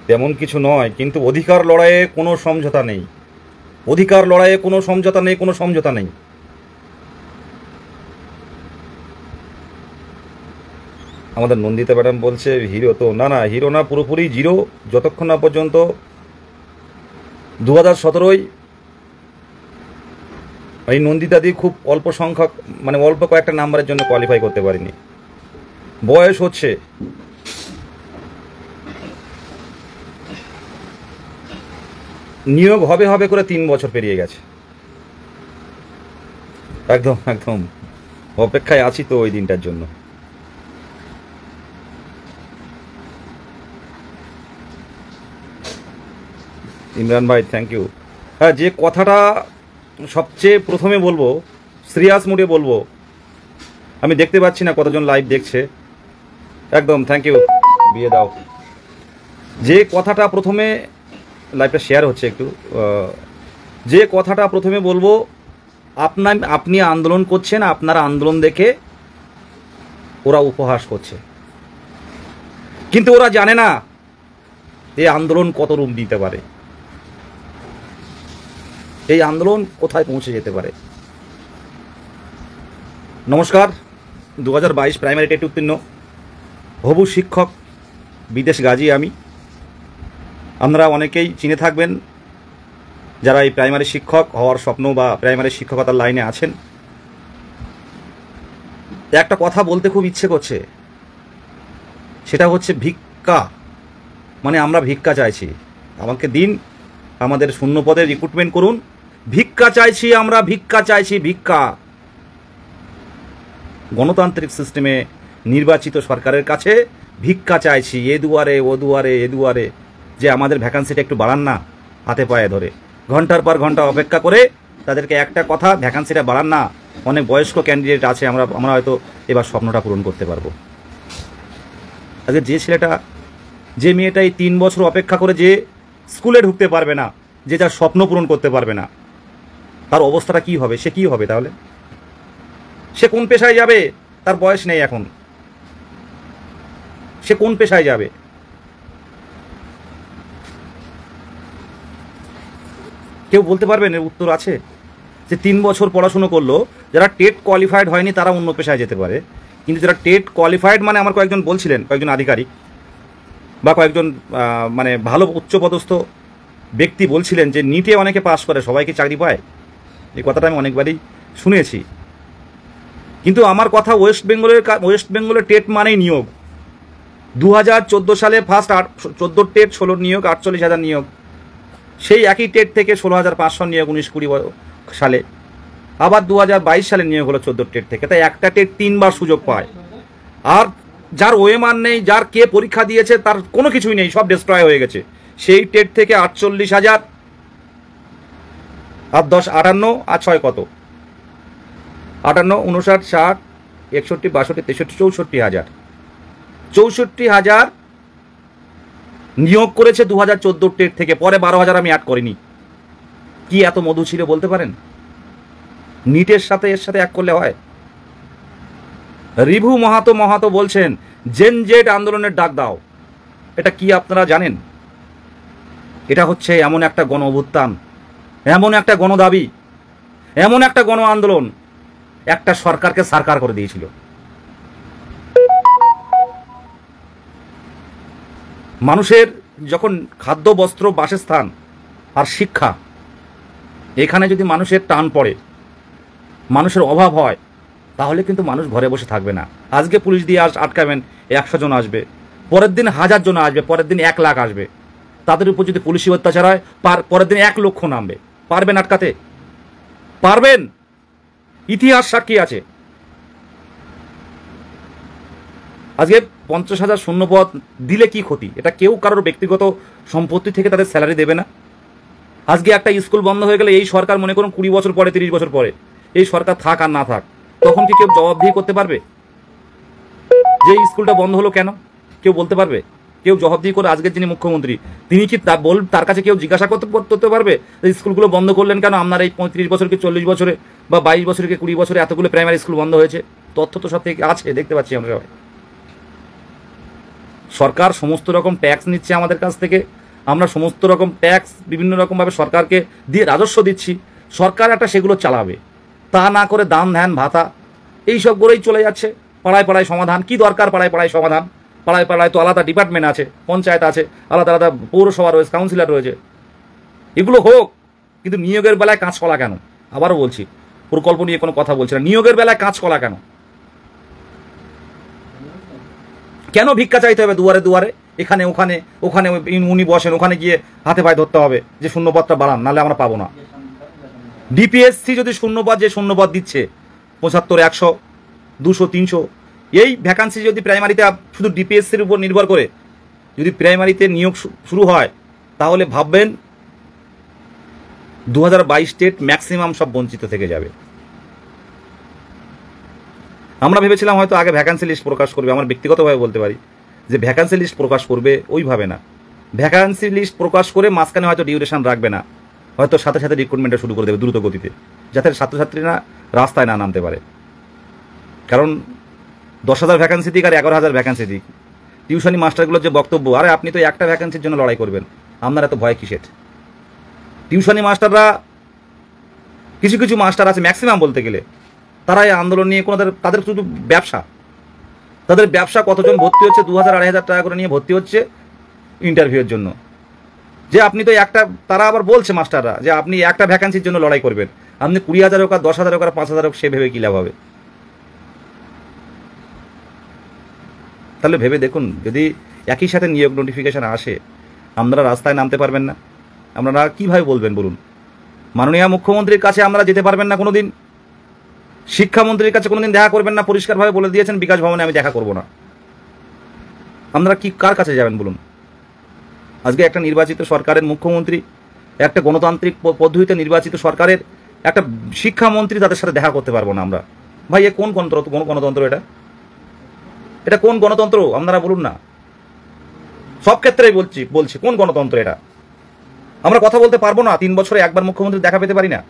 তেমন কিছু নয়, কিন্তু অধিকার লড়াইয়ে কোনো সমঝোতা নেই, অধিকার লড়াইয়ে কোনো সমঝোতা নেই, কোনো সমঝোতা নেই। আমাদের নন্দিতা ম্যাডাম বলছে হিরো, তো না না হিরো না, পুরোপুরি জিরো। যতক্ষণ না পর্যন্ত 2017 এই নন্দিতাদি খুব অল্প সংখ্যক, মানে অল্প কয়েকটা নাম্বারের জন্য কোয়ালিফাই করতে পারিনি। বয়স হচ্ছে, নিয়োগ হবে হবে করে 3 বছর পেরিয়ে গেছে। একদম একদম অপেক্ষায় আছি তো ওই দিনটার জন্য। ইমরান ভাই থ্যাংক ইউ। হ্যাঁ, যে কথাটা সবচেয়ে প্রথমে বলবো, সিরিয়াস মুডে বলবো, আমি দেখতে পাচ্ছি না কতজন লাইভ দেখছে। একদম থ্যাংক ইউ, বিয়ে দাও। যে কথাটা প্রথমে, লাইভটা শেয়ার হচ্ছে একটু, যে কথাটা প্রথমে বলবো, আপনি আন্দোলন করছেন, আপনার আন্দোলন দেখে ওরা উপহাস করছে, কিন্তু ওরা জানে না এই আন্দোলন কত রূপ দিতে পারে, এই আন্দোলন কোথায় পৌঁছে যেতে পারে। নমস্কার, 2022 প্রাইমারি টেট উত্তীর্ণ হবু শিক্ষক, বিদেশ গাজী আমি। আপনারা অনেকেই চিনে থাকবেন যারা এই প্রাইমারি শিক্ষক হওয়ার স্বপ্ন বা প্রাইমারি শিক্ষকতার লাইনে আছেন। একটা কথা বলতে খুব ইচ্ছে করছে, সেটা হচ্ছে ভিক্ষা। মানে আমরা ভিক্ষা চাইছি, আমাকে দিন, আমাদের শূন্য পদে রিক্রুটমেন্ট করুন, ভিক্ষা চাইছি আমরা, ভিক্ষা চাইছি, ভিক্ষা। গণতান্ত্রিক সিস্টেমে নির্বাচিত সরকারের কাছে ভিক্ষা চাইছি, এ দুয়ারে ও দুয়ারে, এ দুয়ারে, যে আমাদের ভ্যাকান্সিটা একটু বাড়ান না, হাতে পায়ে ধরে ঘন্টার পর ঘন্টা অপেক্ষা করে তাদেরকে একটা কথা, ভ্যাকান্সিটা বাড়ান না। অনেক বয়স্ক ক্যান্ডিডেট আছে, আমরা হয়তো এবার স্বপ্নটা পূরণ করতে পারবো। আজকে যে ছেলেটা, যে মেয়েটাই 3 বছর অপেক্ষা করে যে স্কুলে ঢুকতে পারবে না, যে যার স্বপ্ন পূরণ করতে পারবে না, তার অবস্থাটা কি হবে? সে কি হবে তাহলে? সে কোন পেশায় যাবে? তার বয়স নেই এখন, সে কোন পেশায় যাবে? কেউ বলতে পারবেন এর উত্তর আছে? যে 3 বছর পড়াশুনো করলো, যারা টেট কোয়ালিফাইড হয়নি তারা অন্য পেশায় যেতে পারে, কিন্তু যারা টেট কোয়ালিফাইড, মানে আমার কয়েকজন বলছিলেন, কয়েকজন আধিকারিক বা কয়েকজন মানে ভালো উচ্চপদস্থ ব্যক্তি বলছিলেন যে নিটে অনেকে পাস করে, সবাইকে চাকরি পায়। এই কথাটা আমি অনেকবারই শুনেছি, কিন্তু আমার কথা ওয়েস্ট বেঙ্গলের টেট মানেই নিয়োগ। 2014 সালে ফার্স্ট 14 টেট, 16 নিয়োগ, 48,000 নিয়োগ। সেই একই টেট থেকে 16,500 নিয়োগ 19-20 সালে, আবার 2022 সালে নিয়োগ হলো 14 টেট থেকে। তাই একটা টেট 3 বার সুযোগ পায়। আর যার ওএমআর নেই, যার কে পরীক্ষা দিয়েছে, তার কোনো কিছুই নেই, সব ডিস্ট্রয় হয়ে গেছে। সেই টেট থেকে 48,000 আর 10 58 আর 6 কত, 58, 59, 60, 61, 62, 63, 64,000, 64,000 নিয়োগ করেছে 2014 টেট থেকে। পরে 12,000 আমি অ্যাড করিনি। কি এত মধু ছিল বলতে পারেন? নিটের সাথে এর সাথে এক করলে হয়? রিভু মাহাতো বলছেন জেন জেড আন্দোলনের ডাক দাও। এটা কি আপনারা জানেন? এটা হচ্ছে এমন একটা গণ অভ্যুত্থান, এমন একটা গণদাবি, এমন একটা গণ আন্দোলন, একটা সরকারকে সারকার করে দিয়েছিল। মানুষের যখন খাদ্য, বস্ত্র, বাসস্থান আর শিক্ষা, এখানে যদি মানুষের টান পড়ে, মানুষের অভাব হয়, তাহলে কিন্তু মানুষ ঘরে বসে থাকবে না। আজকে পুলিশ দিয়ে আটকাবেন, 100 জন আসবে, পরের দিন 1000 জন আসবে, পরের দিন 1 লাখ আসবে। তাদের উপর যদি পুলিশি অত্যাচার হয়, পরের দিন 1 লক্ষ নামবে। পারবেন আটকাতে? পারবেন? ইতিহাস সাক্ষী আছে। আজকে 50,000 শূন্যপদ দিলে কি ক্ষতি? এটা কেউ কারোর ব্যক্তিগত সম্পত্তি থেকে তাদের স্যালারি দেবে না। আজকে একটা স্কুল বন্ধ হয়ে গেলে এই সরকার, মনে করুন 20 বছর পরে, 30 বছর পরে, এই সরকার থাক আর না থাক, তখন কি কেউ জবাবদিহি করতে পারবে যে স্কুলটা বন্ধ হলো কেন? কেউ বলতে পারবে? কেউ জবাবদিহি করে? আজকের যিনি মুখ্যমন্ত্রী, তিনি কি তার কাছে কেউ জিজ্ঞাসা করতে পারবে স্কুলগুলো বন্ধ করলেন কেন? আপনার এই 35 বছর কি 40 বছরে বা 22 বছরে কি 20 বছরে এতগুলো প্রাইমারি স্কুল বন্ধ হয়েছে? তথ্য তো সব থেকে আছে, দেখতে পাচ্ছি আমরা সবাই। সরকার সমস্ত রকম ট্যাক্স নিচ্ছে আমাদের কাছ থেকে, আমরা সমস্ত রকম ট্যাক্স বিভিন্ন রকমভাবে সরকারকে দিয়ে রাজস্ব দিচ্ছি, সরকার একটা সেগুলো চালাবে। তা না করে দান ধ্যান ভাতা এইসব করেই চলে যাচ্ছে। পাড়ায় পাড়ায় সমাধান, কি দরকার পাড়ায় পাড়ায় সমাধান? পাড়ায় পাড়ায় তো আলাদা ডিপার্টমেন্ট আছে, পঞ্চায়েত আছে, আলাদা আলাদা পৌরসভা রয়েছে, কাউন্সিলর রয়েছে, এগুলো হোক। কিন্তু নিয়োগের বেলায় কাঁচকলা কেন? আবারও বলছি, প্রকল্প নিয়ে কোনো কথা বলছি না, নিয়োগের বেলায় কাঁচকলা কেন? কেন ভিক্ষা চাইতে হবে দুয়ারে দুয়ারে? এখানে ওখানে, ওখানে উনি বসেন, ওখানে গিয়ে হাতে পায়ে ধরতে হবে যে শূন্যপদটা বাড়ান, নাহলে আমরা পাবো না। ডিপিএসসি যদি শূন্যপদ, যে শূন্যপদ দিচ্ছে 75, 100, 200, 300, এই ভ্যাকান্সি যদি প্রাইমারিতে শুধু ডিপিএসসির উপর নির্ভর করে যদি প্রাইমারিতে নিয়োগ শুরু হয়, তাহলে ভাববেন 2022 স্টেট ম্যাক্সিমাম সব বঞ্চিত থেকে যাবে। আমরা ভেবেছিলাম হয়তো আগে ভ্যাকান্সি লিস্ট প্রকাশ করবে, আমার ব্যক্তিগতভাবে বলতে পারি যে ভ্যাকান্সি লিস্ট প্রকাশ করবে, ওইভাবে না। ভ্যাকান্সি লিস্ট প্রকাশ করে মাঝখানে হয়তো ডিউরেশন রাখবে না, হয়তো সাথে সাথে রিক্রুটমেন্টটা শুরু করে দেবে দ্রুত গতিতে, যাতে ছাত্রছাত্রীরা রাস্তায় না নামতে পারে। কারণ 10,000 ভ্যাকান্সি দিক আর 11,000 ভ্যাকান্সি দিক, টিউশনি মাস্টারগুলোর যে বক্তব্য, আরে আপনি তো একটা ভ্যাকান্সির জন্য লড়াই করবেন, আপনার এত ভয় কিসের? টিউশনি মাস্টাররা, কিছু কিছু মাস্টার আছে, ম্যাক্সিমাম বলতে গেলে, তারা এই আন্দোলন নিয়ে কোনো তাদের শুধু ব্যবসা, তাদের ব্যবসা। কতজন ভর্তি হচ্ছে 2,000, 2,500 টাকা করে নিয়ে ভর্তি হচ্ছে ইন্টারভিউয়ের জন্য, যে আপনি তো একটা, তারা আবার বলছে মাস্টাররা যে আপনি একটা ভ্যাকান্সির জন্য লড়াই করবেন, আপনি 20,000 হোক আর 10,000 হোক আর 5,000 হোক, সে ভেবে কী লাভ হবে? তাহলে ভেবে দেখুন, যদি একই সাথে নিয়োগ নোটিফিকেশান আসে, আপনারা রাস্তায় নামতে পারবেন না, আপনারা কীভাবে বলবেন বলুন? মাননীয় মুখ্যমন্ত্রীর কাছে আপনারা যেতে পারবেন না কোনোদিন, শিক্ষামন্ত্রীর কাছে কোনোদিন দেখা করবেন না, পরিষ্কারভাবে বলে দিয়েছেন বিকাশ ভবনে আমি দেখা করব না। আপনারা কি কার কাছে যাবেন বলুন? আজকে একটা নির্বাচিত সরকারের মুখ্যমন্ত্রী, একটা গণতান্ত্রিক পদ্ধতিতে নির্বাচিত সরকারের একটা শিক্ষামন্ত্রী, তাদের সাথে দেখা করতে পারবো না আমরা? ভাই এ কোন গণতন্ত্র? কোন গণতন্ত্র এটা? এটা কোন গণতন্ত্র আপনারা বলুন না? সব ক্ষেত্রেই বলছি কোন গণতন্ত্র এটা? আমরা কথা বলতে পারবো না? 3 বছরে একবার মুখ্যমন্ত্রী দেখা পেতে পারি না?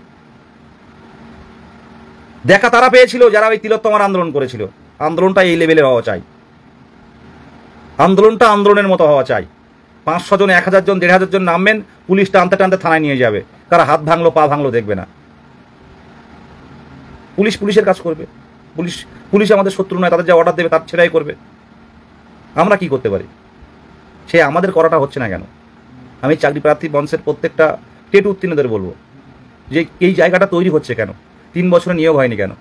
দেখা তারা পেয়েছিল যারা ওই তিলোত্তমার আন্দোলন করেছিল। আন্দোলনটা এই লেভেলের হওয়া চাই, আন্দোলনটা আন্দোলনের মতো হওয়া চাই। 500 জন, 1,000 জন, 1,500 জন নামবেন, পুলিশ টানতে টানতে থানায় নিয়ে যাবে, কারা হাত ভাঙলো পা ভাঙলো দেখবে না। পুলিশের কাজ করবে, পুলিশ আমাদের শত্রু নয়, তাদের যা অর্ডার দেবে তার ছেড়াই করবে। আমরা কি করতে পারি? সে আমাদের করাটা হচ্ছে না কেন? আমি চাকরি প্রার্থী মঞ্চের প্রত্যেকটা টেট উত্তীর্ণদের বলবো যে এই জায়গাটা তৈরি হচ্ছে কেন? 3 বছরে নিয়োগ হয়নি কেন?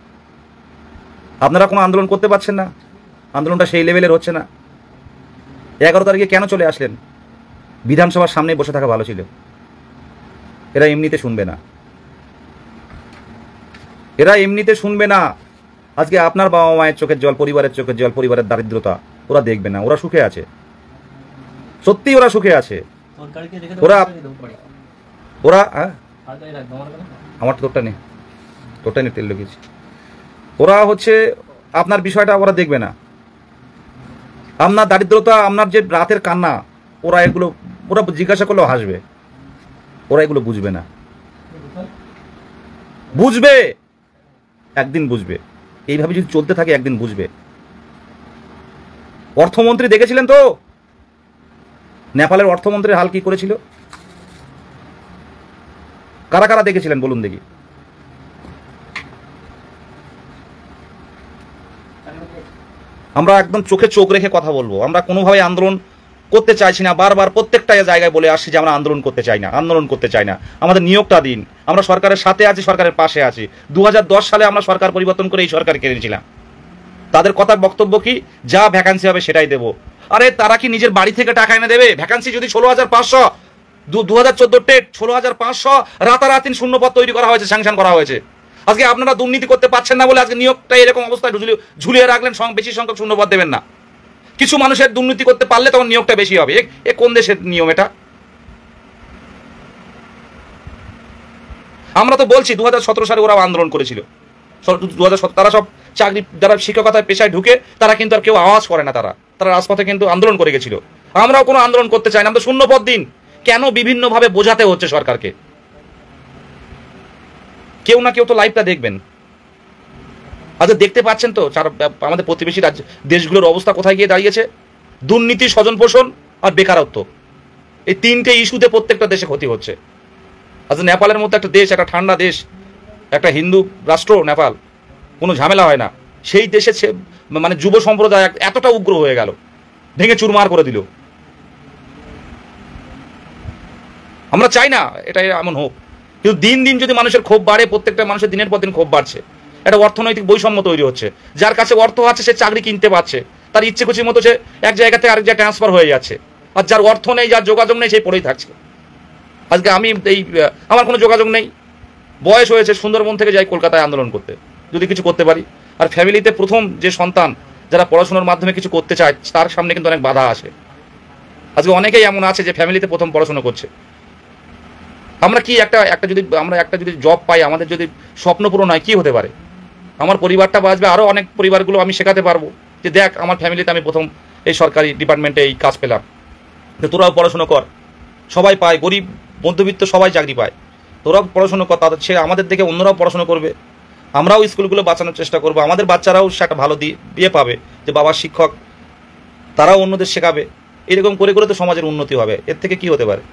আপনারা কোনো আন্দোলন করতে পারছেন না, আন্দোলনটা সেই লেভেলের হচ্ছে না। 11 তারিখে কেন চলে আসলেন? বিধানসভার সামনে বসে থাকা ভালো ছিল। এরা এমনিতে শুনবে না, এরা এমনিতে শুনবে না। আজকে আপনার বাবা মায়ের চোখের জল, পরিবারের চোখের জল, পরিবারের দারিদ্রতা ওরা দেখবে না। ওরা সুখে আছে, সত্যি ওরা সুখে আছে। ওরা আমার তোরটা নেই, তোরটা নিয়ে তেল লেগেছি। ওরা হচ্ছে আপনার বিষয়টা ওরা দেখবে না, আপনার দারিদ্রতা, আপনার যে রাতের কান্না, ওরা জিজ্ঞাসা করলেও হাসবে। ওরা এগুলো বুঝবে না, বুঝবে একদিন, বুঝবে। এইভাবে যদি চলতে থাকে একদিন বুঝবে। অর্থমন্ত্রী দেখেছিলেন তো নেপালের অর্থমন্ত্রীর হাল কি করেছিল? কারা কারা দেখেছিলেন বলুন দেখি? আমরা একদম চোখে চোখ রেখে কথা বলবো। আমরা কোনোভাবে আন্দোলন করতে চাইছি না, বারবার প্রত্যেকটা জায়গায় বলে আসছি যে আমরা আন্দোলন করতে চাই না, আন্দোলন করতে চাই না। আমাদের নিয়োগটা দিন, আমরা সরকারের সাথে আছি, সরকারের পাশে আছি। 2010 সালে আমরা সরকার পরিবর্তন করে এই সরকার কিনেছিলাম। তাদের কথা বক্তব্য কি? যা ভ্যাকান্সি হবে সেটাই দেবো। আরে তারা কি নিজের বাড়ি থেকে টাকা এনে দেবে? ভ্যাকান্সি যদি 16,500, 2014 টেট 16,500, রাতারাতি শূন্যপদ তৈরি করা হয়েছে, স্যাংশন করা হয়েছে। আজকে আপনারা দুর্নীতি করতে পারছেন না বলে আজকে নিয়োগটা এরকম অবস্থায় ঝুলিয়ে রাখলেন, বেশি সংখ্যক শূন্যপদ দেবেন না। কিছু মানুষের দুর্নীতি করতে পারলে তখন নিয়োগটা বেশি হবে। এ কোন দেশের নিয়ম এটা? আমরা তো বলছি 2017 সালে ওরাও আন্দোলন করেছিল। 2017 তারা সব চাকরি, যারা শিক্ষকতায় পেশায় ঢুকে, তারা কিন্তু আর কেউ আওয়াজ করে না, তারা রাজপথে কিন্তু আন্দোলন করে গেছিল। আমরাও কোনো আন্দোলন করতে চাই না, আমরা শূন্যপদ দিন। কেন বিভিন্নভাবে বোঝাতে হচ্ছে সরকারকে? কেউ না কেউ তো লাইভটা দেখবেন। আচ্ছা দেখতে পাচ্ছেন তো আমাদের প্রতিবেশী দেশগুলোর অবস্থা কোথায় গিয়ে দাঁড়িয়েছে? দুর্নীতি, স্বজন পোষণ আর বেকারত্ব, এই তিনটে ইস্যুতে প্রত্যেকটা দেশে ক্ষতি হচ্ছে। আচ্ছা, নেপালের মতো একটা দেশ, একটা ঠান্ডা দেশ, একটা হিন্দু রাষ্ট্র নেপাল, কোনো ঝামেলা হয় না, সেই দেশে মানে যুব সম্প্রদায় এতটা উগ্র হয়ে গেল, ভেঙে চুরমার করে দিল। আমরা চাই না এটা এমন হোক, কিন্তু দিন দিন যদি মানুষের ক্ষোভ বাড়ে, প্রত্যেকটা মানুষের দিনের পর দিন ক্ষোভ বাড়ছে, একটা অর্থনৈতিক বৈষম্য তৈরি হচ্ছে। যার কাছে অর্থ আছে সে চাকরি কিনতে পারছে, তার ইচ্ছে খুশির মতো সে এক জায়গা থেকে আরেক জায়গায় ট্রান্সফার হয়ে যাচ্ছে, আর যার অর্থ নেই, যার যোগাযোগ নেই, সেই পড়েই থাকছে। আজকে আমি আমার কোনো যোগাযোগ নেই, বয়স হয়েছে, সুন্দরবন থেকে যাই কলকাতায় আন্দোলন করতে, যদি কিছু করতে পারি। আর ফ্যামিলিতে প্রথম যে সন্তান যারা পড়াশোনার মাধ্যমে কিছু করতে চায়, তার সামনে কিন্তু অনেক বাধা আসে। আজকে অনেকেই এমন আছে যে ফ্যামিলিতে প্রথম পড়াশোনা করছে। আমরা কি একটা যদি জব পাই, আমাদের যদি স্বপ্ন পূরণ হয়, কি হতে পারে? আমার পরিবারটা বাঁচবে, আরও অনেক পরিবারগুলো আমি শেখাতে পারবো যে দেখ, আমার ফ্যামিলিতে আমি প্রথম এই সরকারি ডিপার্টমেন্টে এই কাজ পেলাম, তো তোরাও পড়াশুনো কর। সবাই পায়, গরিব মধ্যবিত্ত সবাই চাকরি পায়, তোরাও পড়াশুনো কর, তাদের সে আমাদের দেখে অন্যরাও পড়াশুনো করবে, আমরাও স্কুলগুলো বাঁচানোর চেষ্টা করবো, আমাদের বাচ্চারাও সে একটা ভালো দিয়ে পাবে যে বাবার শিক্ষক, তারাও অন্যদের শেখাবে। এরকম করে করে তো সমাজের উন্নতি হবে, এর থেকে কি হতে পারে?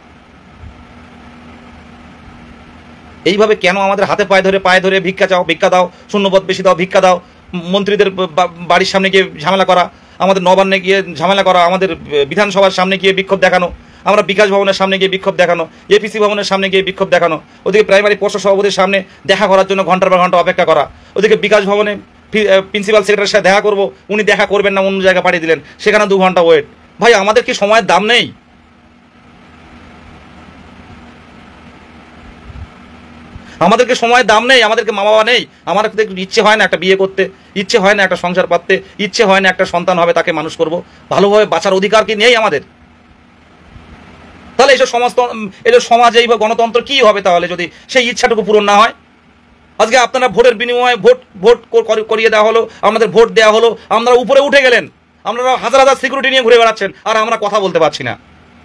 এইভাবে কেন আমাদের হাতে পায়ে ধরে ভিক্ষা চাও, ভিক্ষা দাও, শূন্যপদ বেশি দাও, ভিক্ষা দাও, মন্ত্রীদের বাড়ির সামনে গিয়ে ঝামেলা করা, আমাদের নবান্নে গিয়ে ঝামেলা করা, আমাদের বিধানসভার সামনে গিয়ে বিক্ষোভ দেখানো, আমরা বিকাশ ভবনের সামনে গিয়ে বিক্ষোভ দেখানো, এপিসি ভবনের সামনে গিয়ে বিক্ষোভ দেখানো, ওদিকে প্রাইমারি পর্ষদ সভাপতির সামনে দেখা করার জন্য ঘন্টার পর ঘন্টা অপেক্ষা করা, ওদিকে বিকাশ ভবনে প্রিন্সিপাল সেক্রেটারির সাথে দেখা করবো, উনি দেখা করবেন না, অন্য জায়গায় পাঠিয়ে দিলেন, সেখানে 2 ঘন্টা ওয়েট। ভাই, আমাদের কি সময়ের দাম নেই? আমাদেরকে সময়ের দাম নেই? আমাদেরকে মা বাবা নেই? আমাদের ইচ্ছে হয় না একটা বিয়ে করতে, ইচ্ছে হয় না একটা সংসার পাততে, ইচ্ছে হয় না একটা সন্তান হবে তাকে মানুষ করব, ভালোভাবে বাঁচার অধিকার কি নেই আমাদের? তাহলে এইসব সমাজ, এই গণতন্ত্র কি হবে তাহলে যদি সেই ইচ্ছাটুকু পূরণ না হয়? আজকে আপনারা ভোটের বিনিময়ে ভোট করিয়ে দেওয়া হলো, আমাদের ভোট দেওয়া হলো, আমরা উপরে উঠে গেলেন, আপনারা হাজার হাজার সিকিউরিটি নিয়ে ঘুরে বেড়াচ্ছেন, আর আমরা কথা বলতে পারছি না।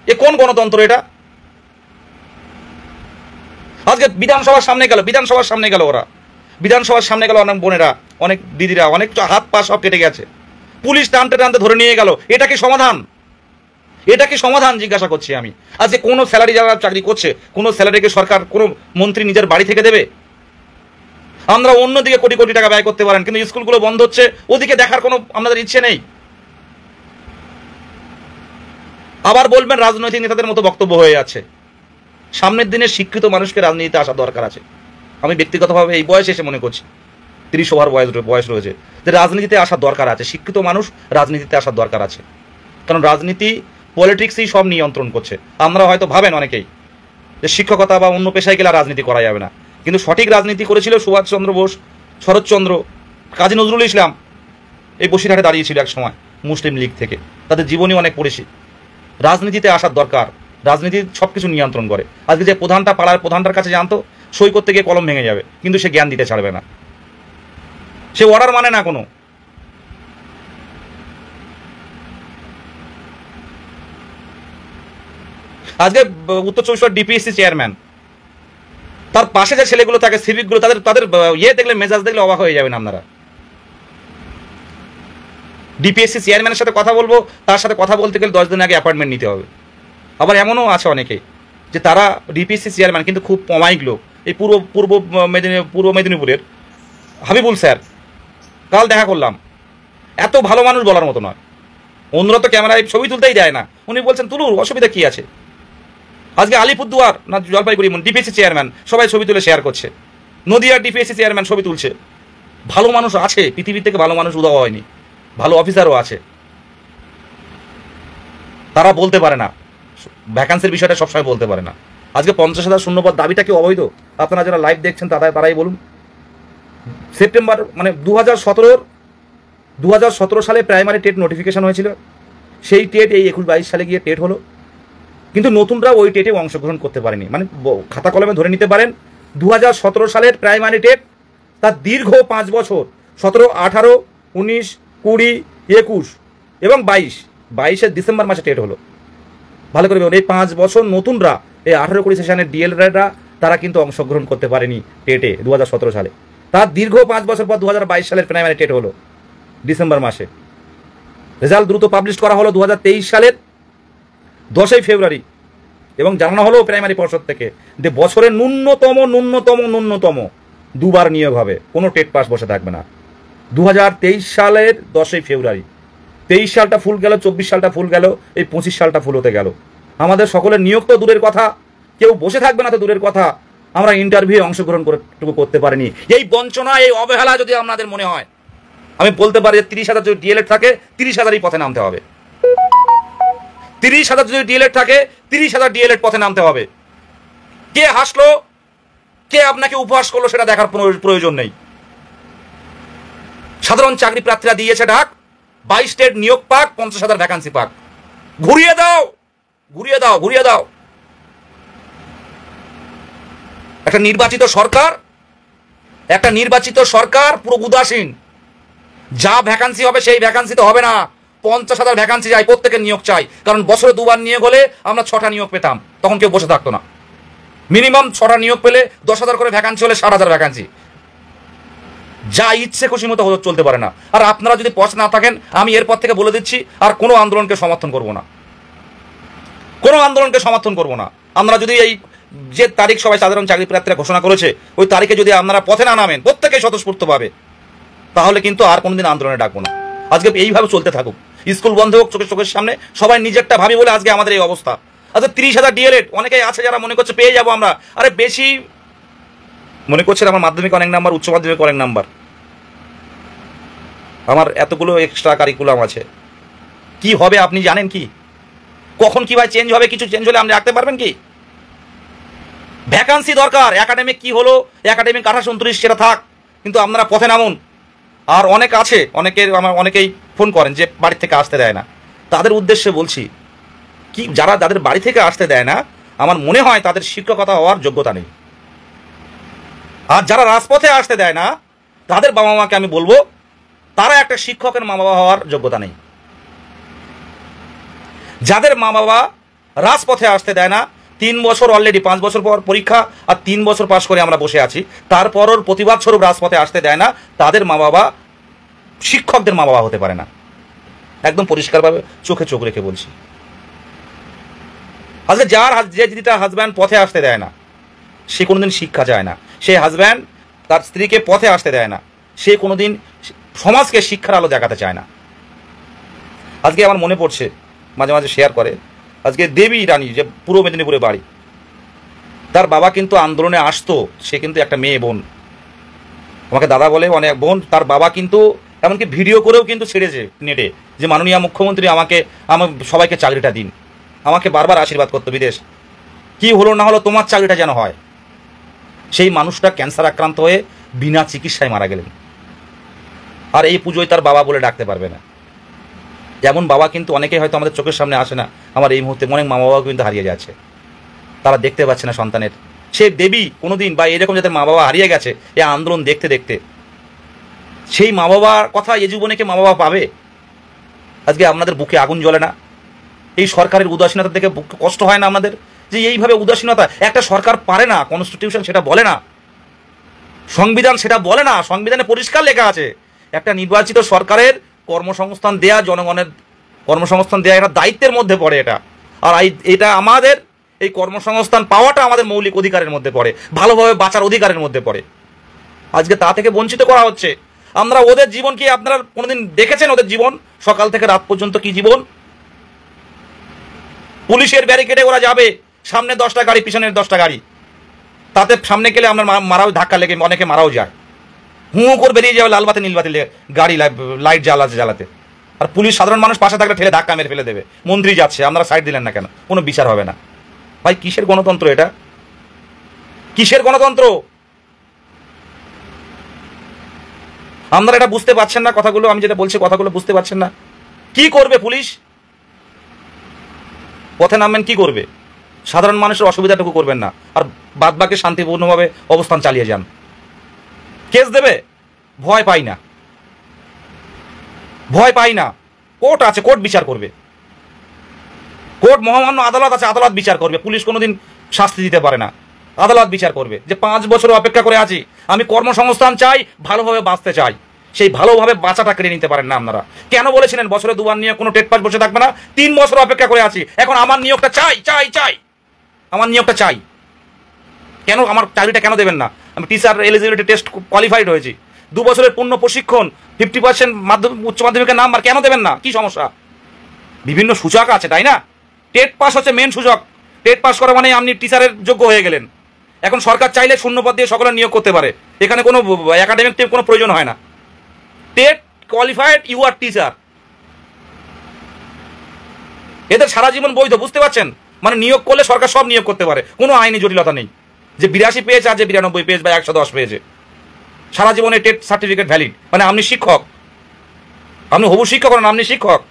এ কোন গণতন্ত্র এটা? আজকে বিধানসভার সামনে গেল ওরা, বিধানসভার সামনে গেল অনেক বোনেরা, অনেক দিদিরা, অনেক হাত পা সব কেটে গেছে, পুলিশ টানতে টানতে ধরে নিয়ে গেল। এটা কি সমাধান? এটা কি সমাধান জিজ্ঞাসা করছি আমি। আজকে কোনো স্যালারি যারা চাকরি করছে, কোনো স্যালারিকে সরকার, কোনো মন্ত্রী নিজের বাড়ি থেকে দেবে? আমরা অন্যদিকে কোটি কোটি টাকা ব্যয় করতে পারেন, কিন্তু স্কুলগুলো বন্ধ হচ্ছে, ওদিকে দেখার কোনো আমাদের ইচ্ছে নেই। আবার বলবেন রাজনৈতিক নেতাদের মতো বক্তব্য হয়ে আছে। সামনের দিনে শিক্ষিত মানুষকে রাজনীতিতে আসা দরকার আছে। আমি ব্যক্তিগতভাবে এই বয়সে এসে মনে করছি, 30 ওভার বয়স রয়েছে, যে রাজনীতিতে আসার দরকার আছে, শিক্ষিত মানুষ রাজনীতিতে আসার দরকার আছে। কারণ রাজনীতি, পলিটিক্সই সব নিয়ন্ত্রণ করছে। আমরা হয়তো ভাবেন অনেকেই যে শিক্ষকতা বা অন্য পেশায় গেলে রাজনীতি করা যাবে না, কিন্তু সঠিক রাজনীতি করেছিল সুভাষচন্দ্র বোস, শরৎচন্দ্র, কাজী নজরুল ইসলাম। এই বসিরহাটে দাঁড়িয়েছিল এক সময় মুসলিম লীগ থেকে, তাদের জীবনী অনেক পড়েছি। রাজনীতিতে আসার দরকার, রাজনীতি সব কিছু নিয়ন্ত্রণ করে। আজকে যে প্রধানটা পাড়ার প্রধানটার কাছে জানতো, সই করতে গিয়ে কলম ভেঙে যাবে, কিন্তু সে জ্ঞান দিতে ছাড়বে না, সে অর্ডার মানে না কোনো। আজকে উত্তর 24 ডিপিএসসি চেয়ারম্যান, তার পাশে যে ছেলেগুলো থাকে, সিভিকগুলো, তাদের দেখলে, মেজাজ দেখলে অবাক হয়ে যাবেন আপনারা। ডিপিএসসি চেয়ারম্যানের সাথে কথা বলবো, তার সাথে কথা বলতে গেলে 10 দিন আগে অ্যাপয়েন্টমেন্ট নিতে হবে। আবার এমনও আছে অনেকেই যে তারা ডিপিএসসি চেয়ারম্যান কিন্তু খুব অমায়িক লোক। এই পূর্ব মেদিনীপুরের হাবিবুল স্যার, কাল দেখা করলাম, এত ভালো মানুষ বলার মতো নয়। অন্যরা তো ক্যামেরায় ছবি তুলতেই দেয় না, উনি বলছেন তুলুন, অসুবিধা কি আছে। আজকে আলিপুরদুয়ার না জলপাইগুড়ি ডিপিএসসি চেয়ারম্যান, সবাই ছবি তুলে শেয়ার করছে। নদিয়ার ডিপিএসসি চেয়ারম্যান ছবি তুলছে। ভালো মানুষ আছে, পৃথিবী থেকে ভালো মানুষ উদাও হয়নি, ভালো অফিসারও আছে, তারা বলতে পারে না, ভ্যাকান্সির বিষয়টা সবসময় বলতে পারে না। আজকে 50,000 শূন্যপদ দাবিটা কি অবৈধ? আপনারা যারা লাইভ দেখছেন তারাই বলুন। সেপ্টেম্বর মানে 2017 সালে প্রাইমারি টেট নোটিফিকেশন হয়েছিল, সেই টেট এই 21-22 সালে গিয়ে টেট হলো, কিন্তু নতুনরা ওই টেটে অংশগ্রহণ করতে পারেনি। মানে খাতা কলমে ধরে নিতে পারেন 2017 সালের প্রাইমারি টেট, তার দীর্ঘ 5 বছর, 17, 18, 19, 20, 21 এবং 22 ডিসেম্বর মাসে টেট হলো। ভালো করে এই 5 বছর নতুনরা, এই 18-20 সেশনের ডিএলএডরা, তারা কিন্তু অংশগ্রহণ করতে পারেনি টেটে 2017 সালে। তার দীর্ঘ 5 বছর পর 2022 সালের প্রাইমারি টেট হলো ডিসেম্বর মাসে। রেজাল্ট দ্রুত পাবলিশ করা হলো 2023 সালের 10ই ফেব্রুয়ারি এবং জানানো হলো প্রাইমারি পর্ষদ থেকে যে বছরে ন্যূনতম দুবার নিয়োগ হবে, কোনো টেট পাস বসে থাকবে না। 2023 সালের 10ই ফেব্রুয়ারি, 23 সালটা ফুল গেল, 24 সালটা ফুল গেল, এই 25 সালটা ফুল হতে গেল। আমাদের সকলের নিয়োগ তো দূরের কথা, কেউ বসে থাকবে না তো দূরের কথা, আমরা ইন্টারভিউ অংশগ্রহণ করতে পারিনি। এই বঞ্চনা, এই অবহেলা যদি আপনাদের মনে হয়, আমি বলতে পারি যে 30,000 যদি ডিএলএড থাকে 30,000ই পথে নামতে হবে। 30,000 যদি ডিএলএড থাকে 30,000 ডিএলএড পথে নামতে হবে। কে হাসলো, কে আপনাকে উপহাস করলো সেটা দেখার প্রয়োজন নেই। সাধারণ চাকরি প্রার্থীরা দিয়েছে ডাক, 22 স্টেট নিয়োগ পাক, 50,000 ভ্যাকান্সি পাক। ঘুরিয়ে দাও। একটা নির্বাচিত সরকার পুরো উদাসীন। যা ভ্যাকান্সি হবে সেই ভ্যাকান্সি তো হবে না, 50,000 ভ্যাকান্সি চাই, প্রত্যেকের নিয়োগ চাই। কারণ বছরে 2বার নিয়োগ হলে আমরা 6টা নিয়োগ পেতাম, তখন কেউ বসে থাকতো না। মিনিমাম 6টা নিয়োগ পেলে 10,000 করে ভ্যাকান্সি হলে 60,000 ভ্যাকান্সি। যা ইচ্ছে খুশি মতো চলতে পারে না। আর আপনারা যদি পথ না থাকেন, আমি এরপর থেকে বলে দিচ্ছি, আর কোনো আন্দোলনকে সমর্থন করব না। আমরা যদি এই যে তারিখ সবাই সাধারণ চাকরি প্রার্থীরা ঘোষণা করেছে, ওই তারিখে যদি আপনারা পথে না নামেন প্রত্যেকেই স্বতঃস্ফূর্তভাবে, তাহলে কিন্তু আর কোনোদিন আন্দোলনে ডাকবো না। আজকে এইভাবে চলতে থাকুক, স্কুল বন্ধ হোক, চোখের সামনে সবাই নিজেরটা ভাবি বলে আজকে আমাদের এই অবস্থা। আচ্ছা 30,000 ডিএলএড, অনেকেই আছে যারা মনে করছে পেয়ে যাবো আমরা। আরে বেশি মনে করছেন আমার মাধ্যমিক অনেক নাম্বার, উচ্চ মাধ্যমিক অনেক নাম্বার, আমার এতগুলো এক্সট্রা কারিকুলাম আছে। কি হবে আপনি জানেন কি? কখন কি ভাই চেঞ্জ হবে? কিছু চেঞ্জ হলে আপনি রাখতে পারবেন কি? ভ্যাকান্সি দরকার। একাডেমিক কি হলো, একাডেমিক 28-29 সেটা থাক, কিন্তু আপনারা পথে নামুন। আর অনেক আছে, অনেকেই ফোন করেন যে বাড়ি থেকে আসতে দেয় না। তাদের উদ্দেশ্যে বলছি, কি যাদের বাড়ি থেকে আসতে দেয় না, আমার মনে হয় তাদের শিক্ষকতা হওয়ার যোগ্যতা নেই। আর যারা রাজপথে আসতে দেয় না, তাদের বাবা মাকে আমি বলবো, তারা একটা শিক্ষকের মা বাবা হওয়ার যোগ্যতা নেই। যাদের মা বাবা রাজপথে আসতে দেয় না, 3 বছর অলরেডি 5 বছর পর পরীক্ষা আর 3 বছর পাশ করে আমরা বসে আছি, তারপরও প্রতিবাদ স্বরূপ রাজপথে আসতে দেয় না, তাদের মা বাবা শিক্ষকদের মা বাবা হতে পারে না। একদম পরিষ্কারভাবে চোখে চোখ রেখে বলছি। আজকে যে দিদিটা হাজব্যান্ড পথে আসতে দেয় না, সে কোনোদিন শিক্ষা চায় না। সেই হাজব্যান্ড তার স্ত্রীকে পথে আসতে দেয় না, সে কোনোদিন সমাজকে শিক্ষার আলো দেখাতে চায় না। আজকে আমার মনে পড়ছে, মাঝে মাঝে শেয়ার করে, আজকে দেবী রানী, যে পূর্ব মেদিনীপুরে বাড়ি, তার বাবা কিন্তু আন্দোলনে আসতো, সে কিন্তু একটা মেয়ে বোন, আমাকে দাদা বলে, অনেক বোন। তার বাবা কিন্তু এমনকি ভিডিও করেও কিন্তু ছেড়েছে নেটে, যে মাননীয় মুখ্যমন্ত্রী আমার সবাইকে চাকরিটা দিন। আমাকে বারবার আশীর্বাদ করতো, বিদেশ কি হলো না হলো তোমার চাকরিটা যেন হয়। সেই মানুষটা ক্যান্সার আক্রান্ত হয়ে বিনা চিকিৎসায় মারা গেলেন। আর এই পুজোয় তার বাবা বলে ডাকতে পারবে না। যেমন বাবা কিন্তু অনেকেই হয়তো আমাদের চোখের সামনে আসে না, আমার এই মুহূর্তে অনেক মা বাবাও কিন্তু হারিয়ে যাচ্ছে, তারা দেখতে পাচ্ছে না সন্তানের। সে দেবী কোনোদিন বা এরকম যাদের মা বাবা হারিয়ে গেছে এই আন্দোলন দেখতে দেখতে, সেই মা বাবার কথা এ জীবনে কে মা বাবা পাবে? আজকে আপনাদের বুকে আগুন জ্বলে না? এই সরকারের উদাসীনতা দেখে কষ্ট হয় না আপনাদের? যে এইভাবে উদাসীনতা, একটা সরকার পারে না, কনস্টিটিউশন সেটা বলে না, সংবিধান সেটা বলে না, সংবিধানে পরিষ্কার লেখা আছে একটা নির্বাচিত সরকারের কর্মসংস্থান দেয়া, জনগণের কর্মসংস্থান দেয়া এটা দায়িত্বের মধ্যে পড়ে। আর এটা আমাদের এই কর্মসংস্থান পাওয়াটা আমাদের মৌলিক অধিকারের মধ্যে পড়ে, ভালোভাবে বাঁচার অধিকারের মধ্যে পড়ে। আজকে তা থেকে বঞ্চিত করা হচ্ছে। আমরা ওদের জীবন কি আপনারা কোনোদিন দেখেছেন? ওদের জীবন সকাল থেকে রাত পর্যন্ত কি জীবন? পুলিশের ব্যারিকেডে ওরা যাবে, সামনে 10টা গাড়ি, পিছনের 10টা গাড়ি, তাতে সামনে গেলে আমরা মারাও, ধাক্কা লেগে অনেকে মারাও যায়, হুঁ করে বেরিয়ে যাবে লাল বাতি নীল বাতি গাড়ি লাইট জ্বালাতে। আর পুলিশ সাধারণ মানুষ পাশে থাকলে ঠেলে ধাক্কা মেরে ফেলে দেবে। মন্ত্রী যাচ্ছে, আপনারা সাইড দিলেন না কেন? কোনো বিচার হবে না। ভাই কিসের গণতন্ত্র এটা? কিসের গণতন্ত্র? আপনারা এটা বুঝতে পারছেন না? কথাগুলো আমি যেটা বলছি, কথাগুলো বুঝতে পারছেন না? কি করবে পুলিশ? পথে নামবেন, কি করবে? সাধারণ মানুষের অসুবিধাটুকু করবেন না, আর বাদ বাকি শান্তিপূর্ণভাবে অবস্থান চালিয়ে যান। কেস দেবে? ভয় পাই না, ভয় পাই না। কোর্ট আছে, কোর্ট বিচার করবে, কোর্ট মহামান্য আদালত আছে, আদালত বিচার করবে। পুলিশ কোনোদিন শাস্তি দিতে পারে না, আদালত বিচার করবে। যে 5 বছর অপেক্ষা করে আছি, আমি কর্মসংস্থান চাই, ভালোভাবে বাঁচতে চাই, সেই ভালোভাবে বাঁচাটা কেড়ে নিতে পারেন না আপনারা। কেন বলেছিলেন বছরে 2 বার নিয়োগ, কোনো টেট পাস বসে থাকবে না? 3 বছর অপেক্ষা করে আছি, এখন আমার নিয়োগটা চাই চাই চাই, আমার নিয়োগটা চাই। কেন আমার চাকরিটা কেন দেবেন না? আমি টিচার এলিজিবিলিটি টেস্ট কোয়ালিফাইড হয়েছি, 2 বছরের পূর্ণ প্রশিক্ষণ, 50% মাধ্যমিক উচ্চ মাধ্যমিকের নাম্বার, কেন দেবেন না? কি সমস্যা? বিভিন্ন সূচক আছে তাই না? টেট পাস হচ্ছে মেন সূচক। টেট পাস করা মানে আপনি টিচারের যোগ্য হয়ে গেলেন। এখন সরকার চাইলে শূন্যপদ দিয়ে সকলের নিয়োগ করতে পারে, এখানে কোনো একাডেমিক টিম কোনো প্রয়োজন হয় না। TET qualified, you are teacher, এদের সারা জীবন বৈধ, বুঝতে পারছেন? মানে নিয়োগ করলে সরকার সব নিয়োগ করতে পারে, কোনো আইনি জটিলতা নেই। যে 82 পেয়েছে আর যে 92 পেয়েছে বা 110 পেয়েছে, সারা জীবনে টেট সার্টিফিকেট ভ্যালিড। মানে আপনি শিক্ষক, আপনি হবু শিক্ষক না, আপনি শিক্ষক।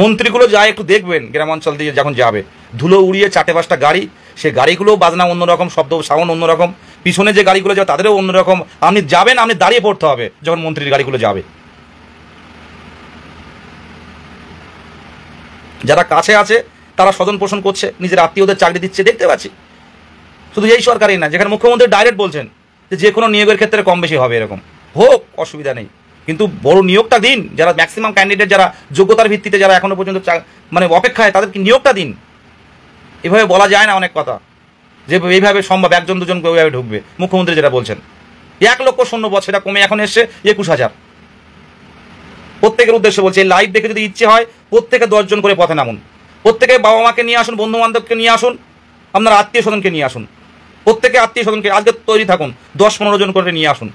মন্ত্রীগুলো যায় একটু দেখবেন, গ্রামাঞ্চল দিয়ে যখন যাবে, ধুলো উড়িয়ে 4-5টা গাড়ি, সে গাড়িগুলো বাজনা অন্যরকম, শব্দ সাউন্ড অন্যরকম, পিছনে যে গাড়িগুলো যাবে তাদেরও অন্যরকম। আপনি যাবেন, আপনি দাঁড়িয়ে পড়তে হবে যখন মন্ত্রীর গাড়িগুলো যাবে। যারা কাছে আছে তারা স্বজন পোষণ করছে, নিজের আত্মীয়দের চাকরি দিচ্ছে, দেখতে পাচ্ছি। শুধু এই সরকারই না, যেখানে মুখ্যমন্ত্রী ডাইরেক্ট বলছেন যে কোনো নিয়োগের ক্ষেত্রে কম বেশি হবে, এরকম হোক, অসুবিধা নেই, কিন্তু বড় নিয়োগটা দিন। যারা ম্যাক্সিমাম ক্যান্ডিডেট, যারা যোগ্যতার ভিত্তিতে যারা এখনো পর্যন্ত মানে অপেক্ষায়, তাদেরকে নিয়োগটা দিন। এভাবে বলা যায় না অনেক কথা, যে এইভাবে সম্ভব 1-2 ওইভাবে ঢুকবে। মুখ্যমন্ত্রী যেটা বলছেন 1 লক্ষ শূন্যপদ, সেটা কমে এখন এসছে 21,000। প্রত্যেকের উদ্দেশ্যে বলছে, এই লাইভ দেখে যদি ইচ্ছে হয় প্রত্যেকে 10 জন করে পথে নামুন, প্রত্যেকে বাবা মাকে নিয়ে আসুন, বন্ধু বান্ধবকে নিয়ে আসুন, আপনার আত্মীয় স্বজনকে নিয়ে আসুন, প্রত্যেকে আত্মীয় স্বজনকে আজকে তৈরি থাকুন, 10-15 জন করে নিয়ে আসুন।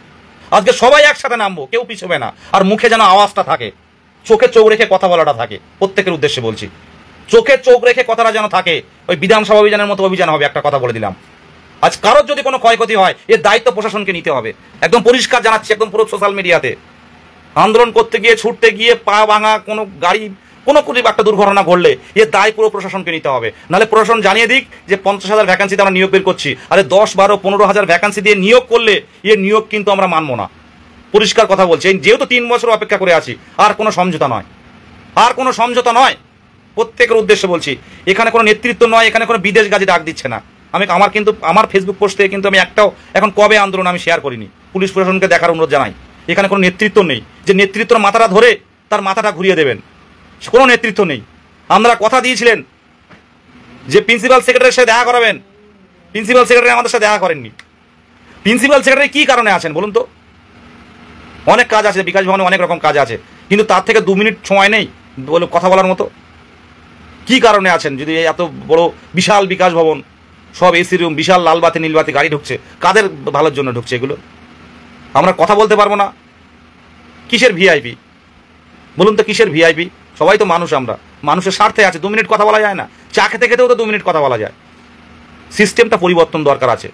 আজকে সবাই একসাথে নামবো, কেউ পিছবে না। আর মুখে যেন আওয়াজটা থাকে, চোখে চোখ রেখে কথা বলাটা থাকে, প্রত্যেকের উদ্দেশ্যে বলছি, চোখে চোখ রেখে কথাটা যেন থাকে। ওই বিধানসভা অভিযানের মতো অভিযান হবে, একটা কথা বলে দিলাম। আজ কারোর যদি কোনো ক্ষয়ক্ষতি হয়, এর দায়িত্ব প্রশাসনকে নিতে হবে, একদম পরিষ্কার জানাচ্ছি, একদম পুরো সোশ্যাল মিডিয়াতে। আন্দোলন করতে গিয়ে, ছুটতে গিয়ে পা ভাঙা কোনো গাড়ি, কোনো একটা দুর্ঘটনা ঘটলে এর দায় পুরো প্রশাসনকে নিতে হবে। নাহলে প্রশাসন জানিয়ে দিক যে 50,000 ভ্যাকান্সিতে আমরা নিয়োগ বের করছি, আরে 10-12-15,000 ভ্যাকান্সি দিয়ে নিয়োগ করলে এর নিয়োগ কিন্তু আমরা মানবো না। পরিষ্কার কথা বলছি, যেহেতু 3 বছর অপেক্ষা করে আছি, আর কোনো সমঝোতা নয়, আর কোনো সমঝোতা নয়। প্রত্যেকের উদ্দেশ্যে বলছি, এখানে কোনো নেতৃত্ব নয়, এখানে কোনো বিদেশ গাজী ডাক দিচ্ছে না। আমার ফেসবুক পোস্ট থেকে কিন্তু আমি একটাও এখন কবে আন্দোলন আমি শেয়ার করিনি। পুলিশ প্রশাসনকে দেখার অনুরোধ জানাই, এখানে কোনো নেতৃত্ব নেই যে নেতৃত্বর মাথাটা ধরে তার মাথাটা ঘুরিয়ে দেবেন, কোনো নেতৃত্ব নেই। আমরা কথা দিয়েছিলেন যে প্রিন্সিপাল সেক্রেটারির সাথে দেখা করাবেন, প্রিন্সিপাল সেক্রেটারি আমাদের সাথে দেখা করেননি। প্রিন্সিপাল সেক্রেটারি কী কারণে আছেন বলুন তো? অনেক কাজ আছে, বিকাশ ভবনে অনেক রকম কাজ আছে, কিন্তু তার থেকে 2 মিনিট সময় নেই বলে কথা বলার মতো। কি কারণে আছেন? যদি এত বড় বিশাল বিকাশ ভবন, সব এসি রুম, বিশাল লালবাতি নীলবাতি গাড়ি ঢুকছে, কাদের ভালোর জন্য ঢুকছে এগুলো? আমরা কথা বলতে পারবো না? কিসের ভিআইপি বলুন তো, কিসের ভিআইপি? সবাই তো মানুষ, আমরা মানুষের স্বার্থে আছে। 2 মিনিট কথা বলা যায় না? চা খেতে খেতেও তো 2 মিনিট কথা বলা যায়। সিস্টেমটা পরিবর্তন দরকার আছে,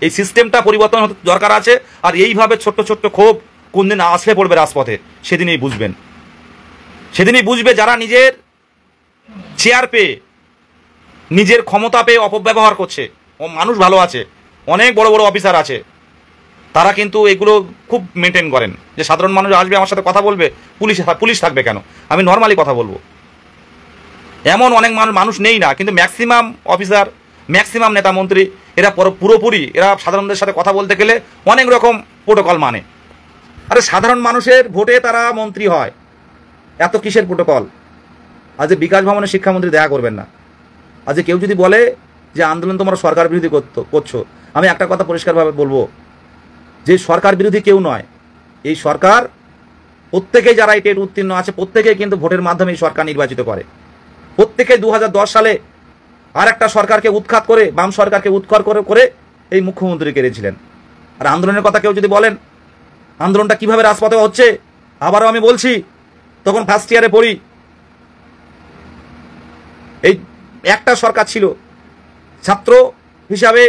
এই সিস্টেমটা পরিবর্তন দরকার আছে। আর এইভাবে ছোট্ট ছোট্ট ক্ষোভ কোন দিন আসলে পড়বে রাজপথে, সেদিনই বুঝবেন, সেদিনই বুঝবে যারা নিজের চেয়ার পেয়ে, নিজের ক্ষমতা পেয়ে অপব্যবহার করছে। মানুষ ভালো আছে, অনেক বড় বড় অফিসার আছে, তারা কিন্তু এগুলো খুব মেনটেন করেন, যে সাধারণ মানুষ আসবে আমার সাথে কথা বলবে, পুলিশ থাকবে কেন, আমি নর্মালি কথা বলবো। এমন অনেক মানুষ নেই না, কিন্তু ম্যাক্সিমাম অফিসার, ম্যাক্সিমাম নেতা মন্ত্রী, এরা পুরোপুরি এরা সাধারণদের সাথে কথা বলতে গেলে অনেক রকম প্রোটোকল মানে। আরে সাধারণ মানুষের ভোটে তারা মন্ত্রী হয়, এত কিসের প্রোটোকল? আজকে বিকাশ ভবনে শিক্ষামন্ত্রী দেখা করবেন না। আজকে কেউ যদি বলে যে আন্দোলন তোমরা সরকার বিরোধী করছো, আমি একটা কথা পরিষ্কারভাবে বলবো, যে সরকার বিরোধী কেউ নয়। এই সরকার প্রত্যেকেই, যারা এই টেট উত্তীর্ণ আছে, প্রত্যেকেই কিন্তু ভোটের মাধ্যমে এই সরকার নির্বাচিত করে। প্রত্যেকেই 2010 সালে আর একটা সরকারকে উৎখাত করে, বাম সরকারকে উৎখাত করে এই মুখ্যমন্ত্রী কেড়েছিলেন। আর আন্দোলনের কথা কেউ যদি বলেন, আন্দোলনটা কিভাবে রাজপথে হচ্ছে, আবারও আমি বলছি, তখন ফার্স্ট ইয়ারে পড়ি, এই একটা সরকার ছিল, ছাত্র হিসাবে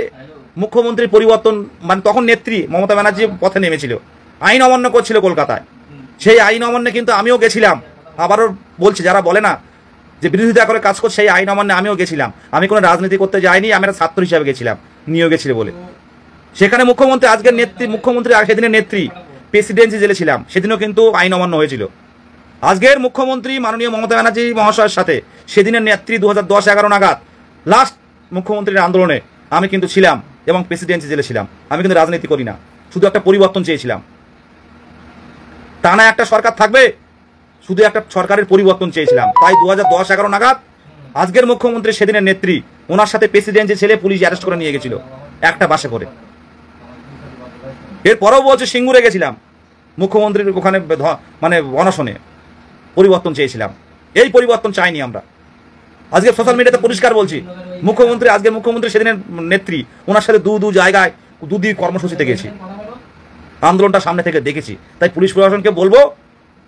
মুখ্যমন্ত্রী পরিবর্তন, মানে তখন নেত্রী মমতা ব্যানার্জি পথে নেমেছিল, আইন অমান্য করছিল কলকাতায়। সেই আইন অমান্যে কিন্তু আমিও গেছিলাম। আবারও বলছি, যারা বলে না যে বিরোধিতা করে কাজ করছে, সেই আইন অমান্যে আমিও গেছিলাম। আমি কোনো রাজনীতি করতে যাইনি, আমি একটা ছাত্র হিসাবে গেছিলাম, নিয়ে গেছিল বলে। সেখানে মুখ্যমন্ত্রী, আজকের নেত্রী, মুখ্যমন্ত্রী সেদিনের নেত্রী, প্রেসিডেন্সি জেলে ছিলাম, সেদিনও কিন্তু আইন অমান্য হয়েছিল। আজকের মুখ্যমন্ত্রী মাননীয় মমতা ব্যানার্জি মহাশয়ের সাথে সেদিনের নেত্রী 2010-11 নাগাদ লাস্ট মুখ্যমন্ত্রীর আন্দোলনে আমি কিন্তু ছিলাম। এবং প্রেসিডেন্সি জেলে ছিলাম। আমি কিন্তু রাজনীতি করি না, শুধু একটা পরিবর্তন চেয়েছিলাম। টানা একটা সরকার থাকবে, শুধু একটা সরকারের পরিবর্তন চেয়েছিলাম। তাই 2010-11 নাগাদ আজকের মুখ্যমন্ত্রী সেদিনের নেত্রী, ওনার সাথে প্রেসিডেন্সি ছেলে পুলিশ অ্যারেস্ট করে নিয়ে গেছিল একটা বাসে করে। এরপরেও বলছে সিঙ্গুরে গেছিলাম মুখ্যমন্ত্রীর ওখানে মানে অনশনে, পরিবর্তন চেয়েছিলাম। এই পরিবর্তন চাইনি আমরা। আজকে সোশ্যাল মিডিয়াতে পরিষ্কার বলছি, মুখ্যমন্ত্রী, আজকের মুখ্যমন্ত্রী সেদিনের নেত্রী, ওনার সাথে দু জায়গায় দুদিন কর্মসূচিতে গেছি, আন্দোলনটা সামনে থেকে দেখেছি। তাই পুলিশ প্রশাসনকে বলবো,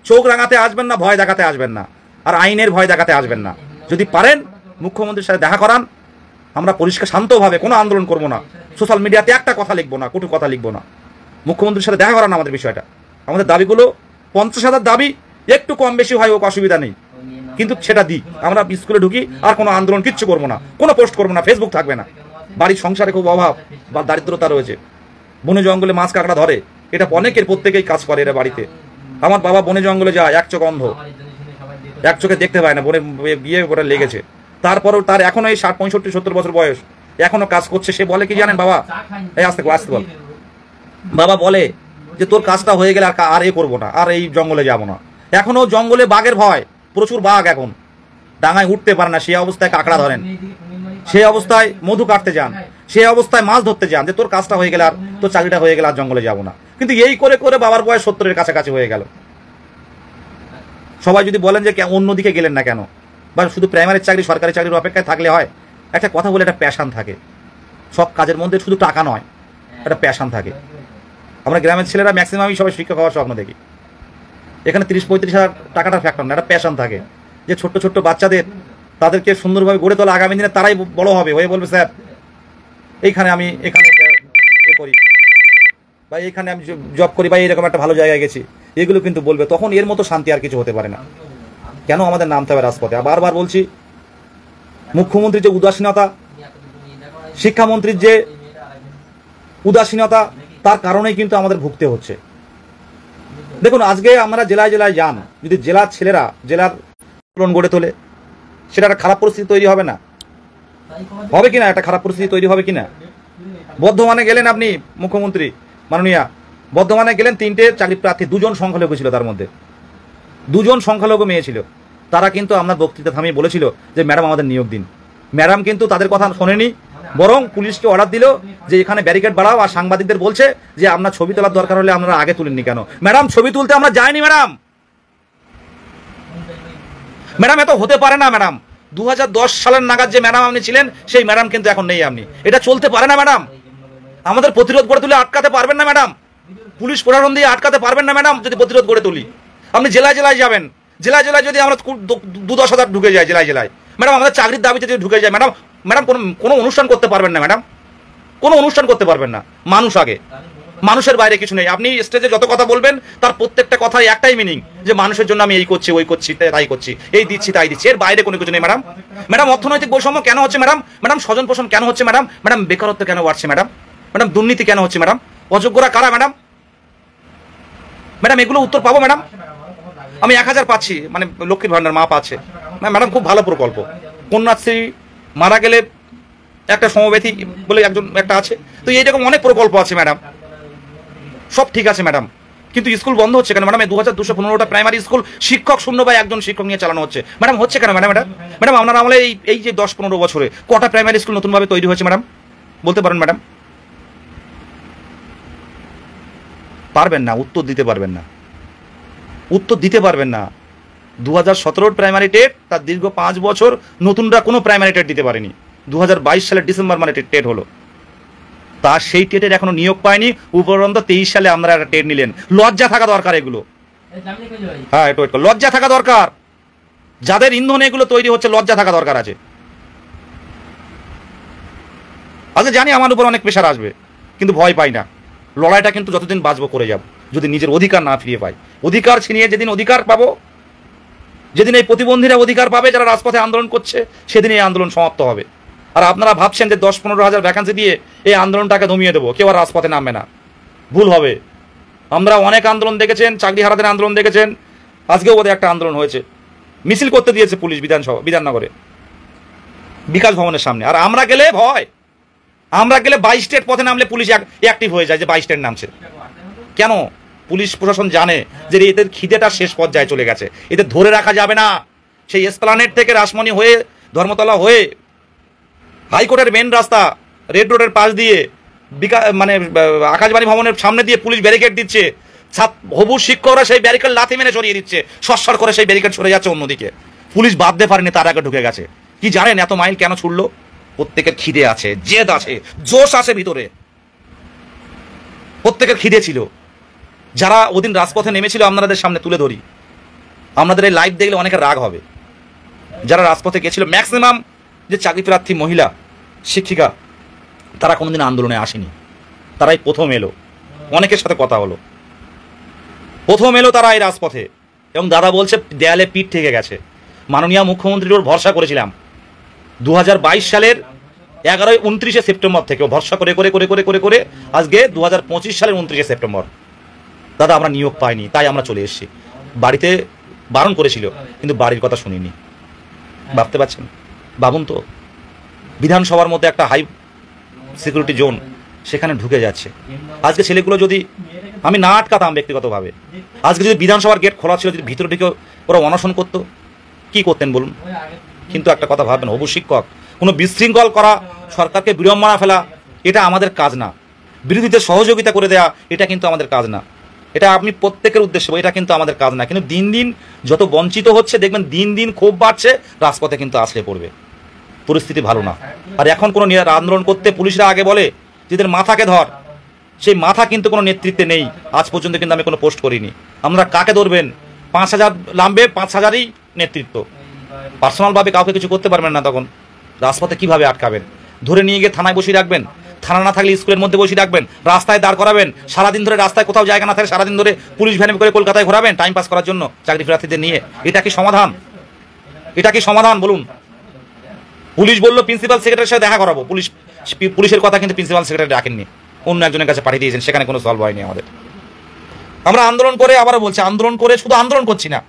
চোখ রাঙাতে আসবেন না, ভয় দেখাতে আসবেন না, আর আইনের ভয় দেখাতে আসবেন না। যদি পারেন মুখ্যমন্ত্রীর সাথে দেখা করান, আমরা পরিষ্কার শান্তভাবে কোনো আন্দোলন করবো না, সোশ্যাল মিডিয়াতে একটা কথা লিখবো না, কটু কথা লিখবো না। মুখ্যমন্ত্রীর সাথে দেখা করান আমাদের বিষয়টা। আমাদের দাবিগুলো 50,000 দাবি, একটু কম বেশি হয় হোক, অসুবিধা নেই, কিন্তু সেটা দিই। আমরা স্কুলে ঢুকি, আর কোনো আন্দোলন কিচ্ছু করবো না, কোনো পোস্ট করবো না, ফেসবুক থাকবে না। বাড়ির সংসারে খুব অভাব বা দারিদ্রতা রয়েছে, বনে জঙ্গলে মাছ কাঁকড়া ধরে, এটা অনেকের, প্রত্যেকেই কাজ করে এরা বাড়িতে। আমার বাবা বনে জঙ্গলে যায়, এক চোখ অন্ধ, এক চোখে দেখতে পায় না, বনে গিয়ে ওটা লেগেছে। তারপরেও তার এখনো এই 60, 65, 70 বছর বয়স, এখনো কাজ করছে। সে বলে কি জানেন বাবা, এই আসতে বল, বাবা বলে যে তোর কাজটা হয়ে গেলে আর এ করবো না, আর এই জঙ্গলে যাব না। এখনো জঙ্গলে বাঘের ভয়, প্রচুর বাঘ, এখন ডাঙায় উঠতে পারে না, সেই অবস্থায় কাঁকড়া ধরেন, সেই অবস্থায় মধু কাটতে যান, সেই অবস্থায় মাছ ধরতে যান, যে তোর কাজটা হয়ে গেলে আর তোর চাকরিটা হয়ে গেলে আর জঙ্গলে যাব না। কিন্তু এই করে করে বাবার বয়স 70-এর কাছাকাছি হয়ে গেল। সবাই যদি বলেন যে অন্যদিকে গেলেন না কেন, বা শুধু প্রাইমারি চাকরি, সরকারি চাকরির অপেক্ষায় থাকলে হয়? একটা কথা বলে, একটা প্যাশান থাকে সব কাজের মধ্যে, শুধু টাকা নয়, একটা প্যাশান থাকে। আমরা গ্রামের ছেলেরা ম্যাক্সিমামই সবাই শিক্ষক হওয়ার স্বপ্ন দেখি। এখানে 30-35 হাজার টাকাটা ফ্যাক্টর না, একটা প্যাশান থাকে, যে ছোট্ট ছোট্ট বাচ্চাদের, তাদেরকে সুন্দরভাবে গড়ে তোলা, আগামী দিনে তারাই বড় হবে, হয়ে বলবে স্যার এইখানে আমি এখানে এ করি, বা এইখানে আমি জব করি, বা এরকম একটা ভালো জায়গায় গেছি, এগুলো কিন্তু বলবে। তখন এর মতো শান্তি আর কিছু হতে পারে না। কেন আমাদের নামতে হবে রাজপথে? বারবার বলছি, মুখ্যমন্ত্রীর যে উদাসীনতা, শিক্ষামন্ত্রীর যে উদাসীনতা, তার কারণেই কিন্তু আমাদের ভুগতে হচ্ছে। দেখুন, আজকে আমরা জেলায় জেলায় যান, যদি জেলার ছেলেরা জেলার আন্দোলন গড়ে তোলে, সেটা একটা খারাপ পরিস্থিতি তৈরি হবে না? হবে কিনা? একটা খারাপ পরিস্থিতি তৈরি হবে কিনা? বর্ধমানে গেলেন আপনি, মুখ্যমন্ত্রী মাননীয়া, বর্ধমানে গেলেন, 3টে চাকরি প্রার্থী, 2জন সংখ্যালঘু ছিল, তার মধ্যে 2জন সংখ্যালঘু মেয়ে ছিল। তারা কিন্তু আপনার বক্তৃতা থামিয়ে বলেছিল যে ম্যাডাম আমাদের নিয়োগ দিন। ম্যাডাম কিন্তু তাদের কথা শোনেনি, বরং পুলিশকে অর্ডার দিল যে এখানে ব্যারিকেড বাড়াও, আর সাংবাদিকদের বলছে যে আপনার ছবি তোলার দরকার হলে আপনারা আগে তুলেননি কেন? ম্যাডাম, ছবি তুলতে আমরা যাইনি ম্যাডাম। ম্যাডাম, এত হতে পারে না ম্যাডাম। 2010 সালের নাগাদ যে ম্যাডাম আপনি ছিলেন, সেই ম্যাডাম কিন্তু এখন নেই আপনি। এটা চলতে পারে না ম্যাডাম। আমাদের প্রতিরোধ গড়ে তুলে আটকাতে পারবেন না ম্যাডাম, পুলিশ প্রশাসন দিয়ে আটকাতে পারবেন না ম্যাডাম, যদি প্রতিরোধ গড়ে তুলি। আপনি জেলায় জেলায় যাবেন, জেলায় জেলায় যদি আমরা 2-10 হাজার ঢুকে যায় জেলায় জেলায়, ম্যাডাম আমাদের চাকরির দাবিতে যদি ঢুকে যায় ম্যাডাম, ম্যাডাম কোনো অনুষ্ঠান করতে পারবেন না ম্যাডাম, কোনো অনুষ্ঠান করতে পারবেন না। মানুষ আগে, মানুষের বাইরে কিছু নেই। আপনি স্টেজে যত কথা বলবেন, তার প্রত্যেকটা কথাই একটাই মিনিং, যে মানুষের জন্য আমি এই করছি, ওই করছি, তাই করছি, এই দিচ্ছি, তাই দিচ্ছি, এর বাইরে কোনো কিছু নেই ম্যাডাম। ম্যাডাম, অর্থনৈতিক বৈষম্য কেন হচ্ছে ম্যাডাম? ম্যাডাম, স্বজন পোষণ কেন হচ্ছে ম্যাডাম? ম্যাডাম, বেকারত্ব কেন বাড়ছে ম্যাডাম? ম্যাডাম, দুর্নীতি কেন হচ্ছে ম্যাডাম? অযোগ্যরা কারা ম্যাডাম? ম্যাডাম, এগুলো উত্তর পাবো ম্যাডাম? আমি 1000 পাচ্ছি, মানে লক্ষ্মীর ভান্ডার মা পাচ্ছে ম্যাডাম, খুব ভালো প্রকল্প। কন্যাশ্রী, মারা গেলে একটা সমবেথী বলে একটা আছে, তো এইরকম অনেক প্রকল্প আছে ম্যাডাম, সব ঠিক আছে ম্যাডাম। কিন্তু স্কুল বন্ধ হচ্ছে কেন ম্যাডাম? এই 2215টা প্রাইমারি স্কুল শিক্ষক শূন্য বা একজন শিক্ষক নিয়ে চালানো হচ্ছে ম্যাডাম, হচ্ছে কেন ম্যাডাম? ম্যাডাম, আপনার আমলে এই যে 10-15 বছরে কটা প্রাইমারি স্কুল নতুনভাবে তৈরি হয়েছে ম্যাডাম? বলতে পারেন ম্যাডাম? পারবেন না, উত্তর দিতে পারবেন না, উত্তর দিতে পারবেন না। 2017 প্রাইমারি টেট, তার দীর্ঘ 5 বছর নতুনরা কোনো প্রাইমারি টেট দিতে পারেনি। 2022 সালের ডিসেম্বর মানে টেট হলো, তার সেই টেটের এখনো নিয়োগ পায়নি। উপরন্ত 23 সালে আমরা একটা টেট নিলেন। লজ্জা থাকা দরকার এগুলো, হ্যাঁ একটু লজ্জা থাকা দরকার। যাদের ইন্ধনে এগুলো তৈরি হচ্ছে, লজ্জা থাকা দরকার আছে। আজকে জানি আমার উপর অনেক প্রেশার আসবে, কিন্তু ভয় পাই না। লড়াইটা কিন্তু যতদিন বাঁচবো করে যাব, যদি নিজের অধিকার না ফিরিয়ে পাই। অধিকার ছিনিয়ে যেদিন অধিকার পাবো, যেদিন এই প্রতিবন্ধীরা অধিকার পাবে, যারা রাজপথে আন্দোলন করছে, সেদিন এই আন্দোলন সমাপ্ত হবে। আর আপনারা ভাবছেন যে 10-15 হাজার ভ্যাকান্সি দিয়ে এই আন্দোলনটাকে দমিয়ে দেবো, কেউ আর রাজপথে নামবে না, ভুল হবে। আমরা অনেক আন্দোলন দেখেছেন, চাকরি হারাদের আন্দোলন দেখেছেন, আজকেও বোধহয় একটা আন্দোলন হয়েছে, মিছিল করতে দিয়েছে পুলিশ বিধাননগরে, বিকাশ ভবনের সামনে। আর আমরা গেলে ভয়, আমরা গেলে 22 স্টেট পথে নামলে পুলিশ অ্যাক্টিভ হয়ে যায় যে 22 স্টেট নামছে। কেন? পুলিশ প্রশাসন জানে যে এদের খিদেটা শেষ পর্যায়ে চলে গেছে, এদের ধরে রাখা যাবে না। সেই এসপ্লানেড থেকে রাসমণি হয়ে ধর্মতলা হয়ে হাইকোর্টের মেন রাস্তা রেড রোডের পাশ দিয়ে মানে আকাশবাণী ভবনের সামনে দিয়ে পুলিশ ব্যারিকেড দিচ্ছে, হবু শিক্ষকরা সেই ব্যারিকেড লাথি মেরে সরিয়ে দিচ্ছে, সরসর করে সেই ব্যারিকেড সরে যাচ্ছে অন্যদিকে। পুলিশ বাঁধতে পারেনি, তার আগে ঢুকে গেছে। কি জানেন এত মাইল কেন ছুড়লো? প্রত্যেকের খিদে আছে, জেদ আছে, জোশ আছে ভিতরে, প্রত্যেকের খিদে ছিল। যারা ওদিন রাজপথে নেমেছিল আপনাদের সামনে তুলে ধরি, আপনাদের এই লাইভ দেখলে অনেকের রাগ হবে। যারা রাজপথে গেছিল ম্যাক্সিমাম যে চাকরি প্রার্থী মহিলা শিক্ষিকা, তারা কোনোদিন আন্দোলনে আসেনি, তারাই প্রথম এলো। অনেকের সাথে কথা হলো, প্রথম এলো তারা এই রাজপথে। এবং দাদা বলছে দেয়ালে পিঠ থেকে গেছে। মাননীয় মুখ্যমন্ত্রীর ওর ভরসা করেছিলাম 2022 সালের 29 সেপ্টেম্বর থেকে, ভরসা করে করে করে করে করে করে আজকে 2025 সালের 29 সেপ্টেম্বর। দাদা আমরা নিয়োগ পাইনি, তাই আমরা চলে এসেছি। বাড়িতে বারণ করেছিল, কিন্তু বাড়ির কথা শুনিনি। ভাবতে পারছেন? ভাবুন তো, বিধানসভার মধ্যে একটা হাই সিকিউরিটি জোন, সেখানে ঢুকে যাচ্ছে। আজকে ছেলেগুলো যদি আমি না আটকাতাম ব্যক্তিগতভাবে, আজকে যদি বিধানসভার গেট খোলা ছিল, যদি ভিতরে ঢুকে ওরা অনশন করতো, কি করতেন বলুন? কিন্তু একটা কথা ভাববেন, হবু শিক্ষক কোনো বিশৃঙ্খল করা, সরকারকে বিড়ম্বনা ফেলা, এটা আমাদের কাজ না। বিরোধীদের সহযোগিতা করে দেয়া, এটা কিন্তু আমাদের কাজ না। এটা আপনি প্রত্যেকের উদ্দেশ্যে, এটা কিন্তু আমাদের কাজ না। কিন্তু দিন দিন যত বঞ্চিত হচ্ছে দেখবেন, দিন দিন ক্ষোভ বাড়ছে, রাজপথে কিন্তু আসলে পড়বে। পরিস্থিতি ভালো না। আর এখন কোনো আন্দোলন করতে পুলিশরা আগে বলে যেদের মাথাকে ধর, সেই মাথা কিন্তু কোনো নেতৃত্বে নেই। আজ পর্যন্ত কিন্তু আমি কোনো পোস্ট করিনি। আমরা কাকে ধরবেন? 5000 নামবে, 5000ই নেতৃত্ব। পার্সোনালভাবে কাউকে কিছু করতে পারবেন না। তখন রাজপথে কিভাবে আটকাবেন? ধরে নিয়ে গিয়ে থানায় বসিয়ে রাখবেন, থানা না থাকলে স্কুলের মধ্যে বসিয়ে রাখবেন, রাস্তায় দাঁড় করাবেন, সারাদিন ধরে রাস্তায় কোথাও জায়গা না থাকে সারাদিন ধরে পুলিশ ভ্যানে করে কলকাতায় ঘোরাবেন টাইম পাস করার জন্য চাকরি প্রার্থীদের নিয়ে। এটা কি সমাধান? এটা কি সমাধান বলুন? পুলিশ বললো প্রিন্সিপাল সেক্রেটারির সাথে দেখা করাবো, পুলিশের কথা কিন্তু প্রিন্সিপাল সেক্রেটারি ডাকেননি, অন্য একজনের কাছে পাঠিয়ে দিয়েছেন, সেখানে কোনো সলভ হয়নি আমাদের। আমরা আন্দোলন করে, আবারও বলছি, আন্দোলন করে শুধু আন্দোলন করছি না,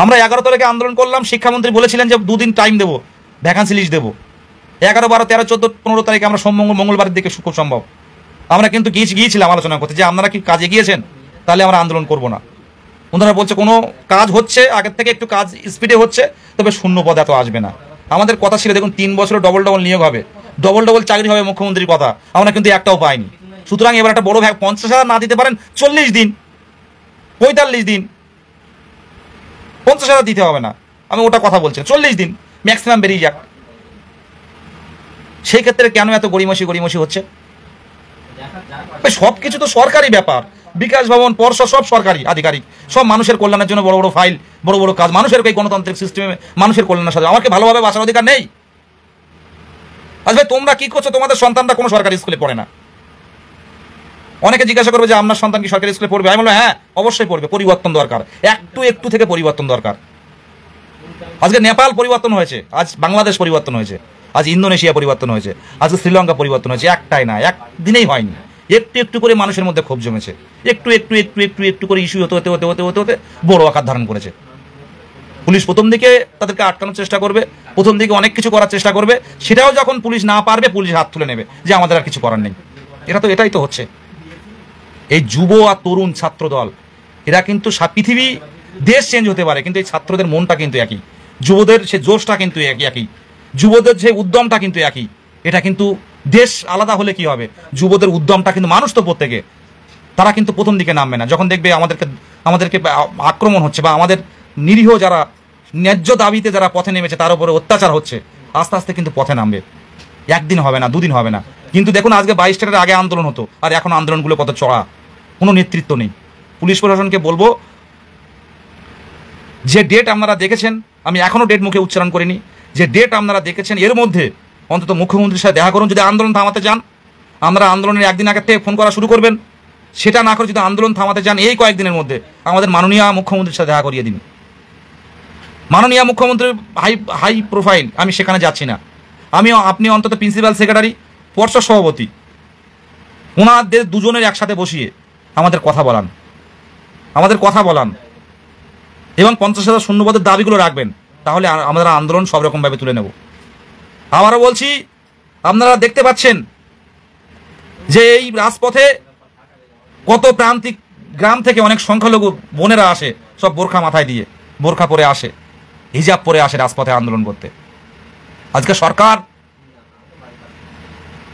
আমরা 11 তারিখে আন্দোলন করলাম। শিক্ষামন্ত্রী বলেছিলেন যে 2 দিন টাইম দেবো, ভ্যাকান্সি লিস্ট দেবো। 11, 12, 13, 14, 15 তারিখে আমরা মঙ্গলবারের দিকে খুব সম্ভব আমরা কিন্তু গিয়েছিলাম আলোচনা করতে, যে আপনারা কি কাজে গিয়েছেন, তাহলে আমরা আন্দোলন করব না। ওনারা বলছে কোনো কাজ হচ্ছে, আগের থেকে একটু কাজ স্পিডে হচ্ছে, তবে শূন্য পদ এত আসবে না। আমাদের কথা ছিল দেখুন 3 বছরে ডবল নিয়োগ হবে, ডবল চাকরি হবে, মুখ্যমন্ত্রীর কথা। আমরা কিন্তু একটাও পাইনি। সুতরাং এবার একটা বড় 50,000 না দিতে পারেন, 40 দিন, 45 দিন, 50,000 দিতে হবে না, আমি ওটা কথা বলছি। 40 দিন ম্যাক্সিমাম বেরিয়ে যাক। সেই ক্ষেত্রে কেন এত গড়িমসি হচ্ছে? সব কিছু তো সরকারি ব্যাপার, বিকাশ ভবন, পর্ষদ সব সরকারি আধিকারিক, সব মানুষের কল্যাণের জন্য বড় বড় ফাইল, বড় বড় কাজ, মানুষের এই গণতান্ত্রিক সিস্টেমে মানুষের কল্যাণের সাথে আমাকে ভালোভাবে বাঁচার অধিকার নেই? আচ্ছা ভাই, তোমরা কি করছো? তোমাদের সন্তানরা কোনো সরকারি স্কুলে পড়ে না। অনেকে জিজ্ঞাসা করবে যে আপনার সন্তান কি সরকারি স্কুলে পড়বে? আমি বলবো হ্যাঁ, অবশ্যই পড়বে। পরিবর্তন দরকার, একটু থেকে পরিবর্তন দরকার। আজকে নেপাল পরিবর্তন হয়েছে, আজ বাংলাদেশ পরিবর্তন হয়েছে, আজ ইন্দোনেশিয়া পরিবর্তন হয়েছে, আজকে শ্রীলঙ্কা পরিবর্তন হয়েছে। একটাই না, একদিনেই হয়নি। একটু করে মানুষের মধ্যে ক্ষোভ জমেছে, একটু করে ইস্যু হতে বড় আকার ধারণ করেছে। পুলিশ প্রথম দিকে তাদেরকে আটকানোর চেষ্টা করবে, প্রথম দিকে অনেক কিছু করার চেষ্টা করবে, সেটাও যখন পুলিশ না পারবে, পুলিশ হাত তুলে নেবে যে আমাদের আর কিছু করার নেই। এটাই তো হচ্ছে। এই যুব আর তরুণ ছাত্র দল, এরা কিন্তু পৃথিবী দেশ চেঞ্জ হতে পারে, কিন্তু এই ছাত্রদের মনটা কিন্তু একই, যুবদের সে জোশটা কিন্তু একই, যুবদের যে উদ্যমটা কিন্তু একই। এটা কিন্তু দেশ আলাদা হলে কি হবে, যুবদের উদ্যমটা কিন্তু, মানুষ তো প্রত্যেকে, তারা কিন্তু প্রথম দিকে নামবে না। যখন দেখবে আমাদেরকে আক্রমণ হচ্ছে, বা আমাদের নিরীহ যারা ন্যায্য দাবিতে যারা পথে নেমেছে তার উপরে অত্যাচার হচ্ছে, আস্তে আস্তে কিন্তু পথে নামবে। একদিন হবে না, 2 দিন হবে না। কিন্তু দেখুন আজকে 22 স্টেটের আগে আন্দোলন হতো, আর এখন আন্দোলনগুলো কত চড়া, কোনো নেতৃত্ব নেই। পুলিশ প্রশাসনকে বলবো, যে ডেট আপনারা দেখেছেন, আমি এখনও ডেট মুখে উচ্চারণ করিনি, যে ডেট আপনারা দেখেছেন এর মধ্যে অন্তত মুখ্যমন্ত্রীর সাথে দেখা করুন। যদি আন্দোলন থামাতে চান, আমরা আন্দোলনের একদিন আগে থেকে ফোন করা শুরু করবেন। সেটা না করে যদি আন্দোলন থামাতে চান, এই কয়েকদিনের মধ্যে আমাদের মাননীয় মুখ্যমন্ত্রীর সাথে দেখা করিয়ে দিন। মাননীয় মুখ্যমন্ত্রীর হাই প্রোফাইল, আমি সেখানে যাচ্ছি না। আপনি অন্তত প্রিন্সিপাল সেক্রেটারি, পর্ষদ সভাপতি, ওনাদের দুজনের একসাথে বসিয়ে আমাদের কথা বলান এবং 50,000 শূন্যপদের দাবিগুলো রাখবেন, তাহলে আমরা আন্দোলন সব রকমভাবে তুলে নেব। আবারও বলছি, আপনারা দেখতে পাচ্ছেন যে এই রাজপথে কত প্রান্তিক গ্রাম থেকে অনেক সংখ্যালঘু বোনেরা আসে, সব বোরখা মাথায় দিয়ে, বোরখা পরে আসে, হিজাব পরে আসে রাজপথে আন্দোলন করতে। আজকে সরকার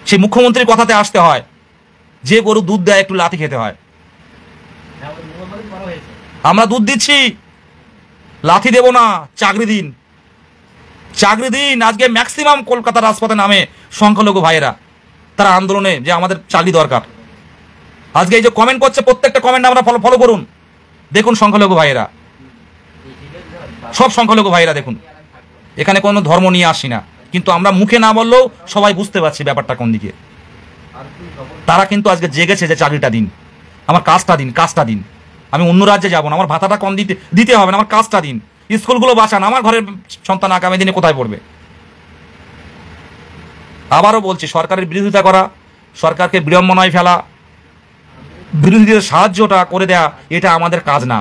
সেই মুখ্যমন্ত্রীর কথাতে আসতে হয়, যে গরু দুধ দেয় একটু লাথি খেতে হয়। আমরা দুধ দিচ্ছি, লাথি দেব না, চাকরি দিন, চাকরি দিন। আজকে ম্যাক্সিমাম কলকাতার রাজপথে নামে সংখ্যালঘু ভাইয়েরা, তারা আন্দোলনে, যে আমাদের চাকরি দরকার। আজকে এই যে কমেন্ট করছে, প্রত্যেকটা কমেন্ট আমরা ফলো করুন, দেখুন সংখ্যালঘু ভাইয়েরা, সব সংখ্যালঘু ভাইয়েরা দেখুন। এখানে কোনো ধর্ম নিয়ে আসি না, কিন্তু আমরা মুখে না বললেও সবাই বুঝতে পারছি ব্যাপারটা কোন দিকে। তারা কিন্তু আজকে জেগেছে যে চাকরিটা দিন, আমার কাজটা দিন, কাজটা দিন। আমি অন্য রাজ্যে যাবো না, আমার ভাতাটা কম দিতে হবে না, আমার কাজটা দিন, স্কুলগুলো বাঁচান, আমার ঘরের সন্তান আগামী দিনে কোথায় পড়বে। আবারও বলছি, সরকারের বিরোধিতা করা, সরকারকে বিড়ম্বনায় ফেলা, বিরোধীদের সাহায্যটা করে দেয়া, এটা আমাদের কাজ না।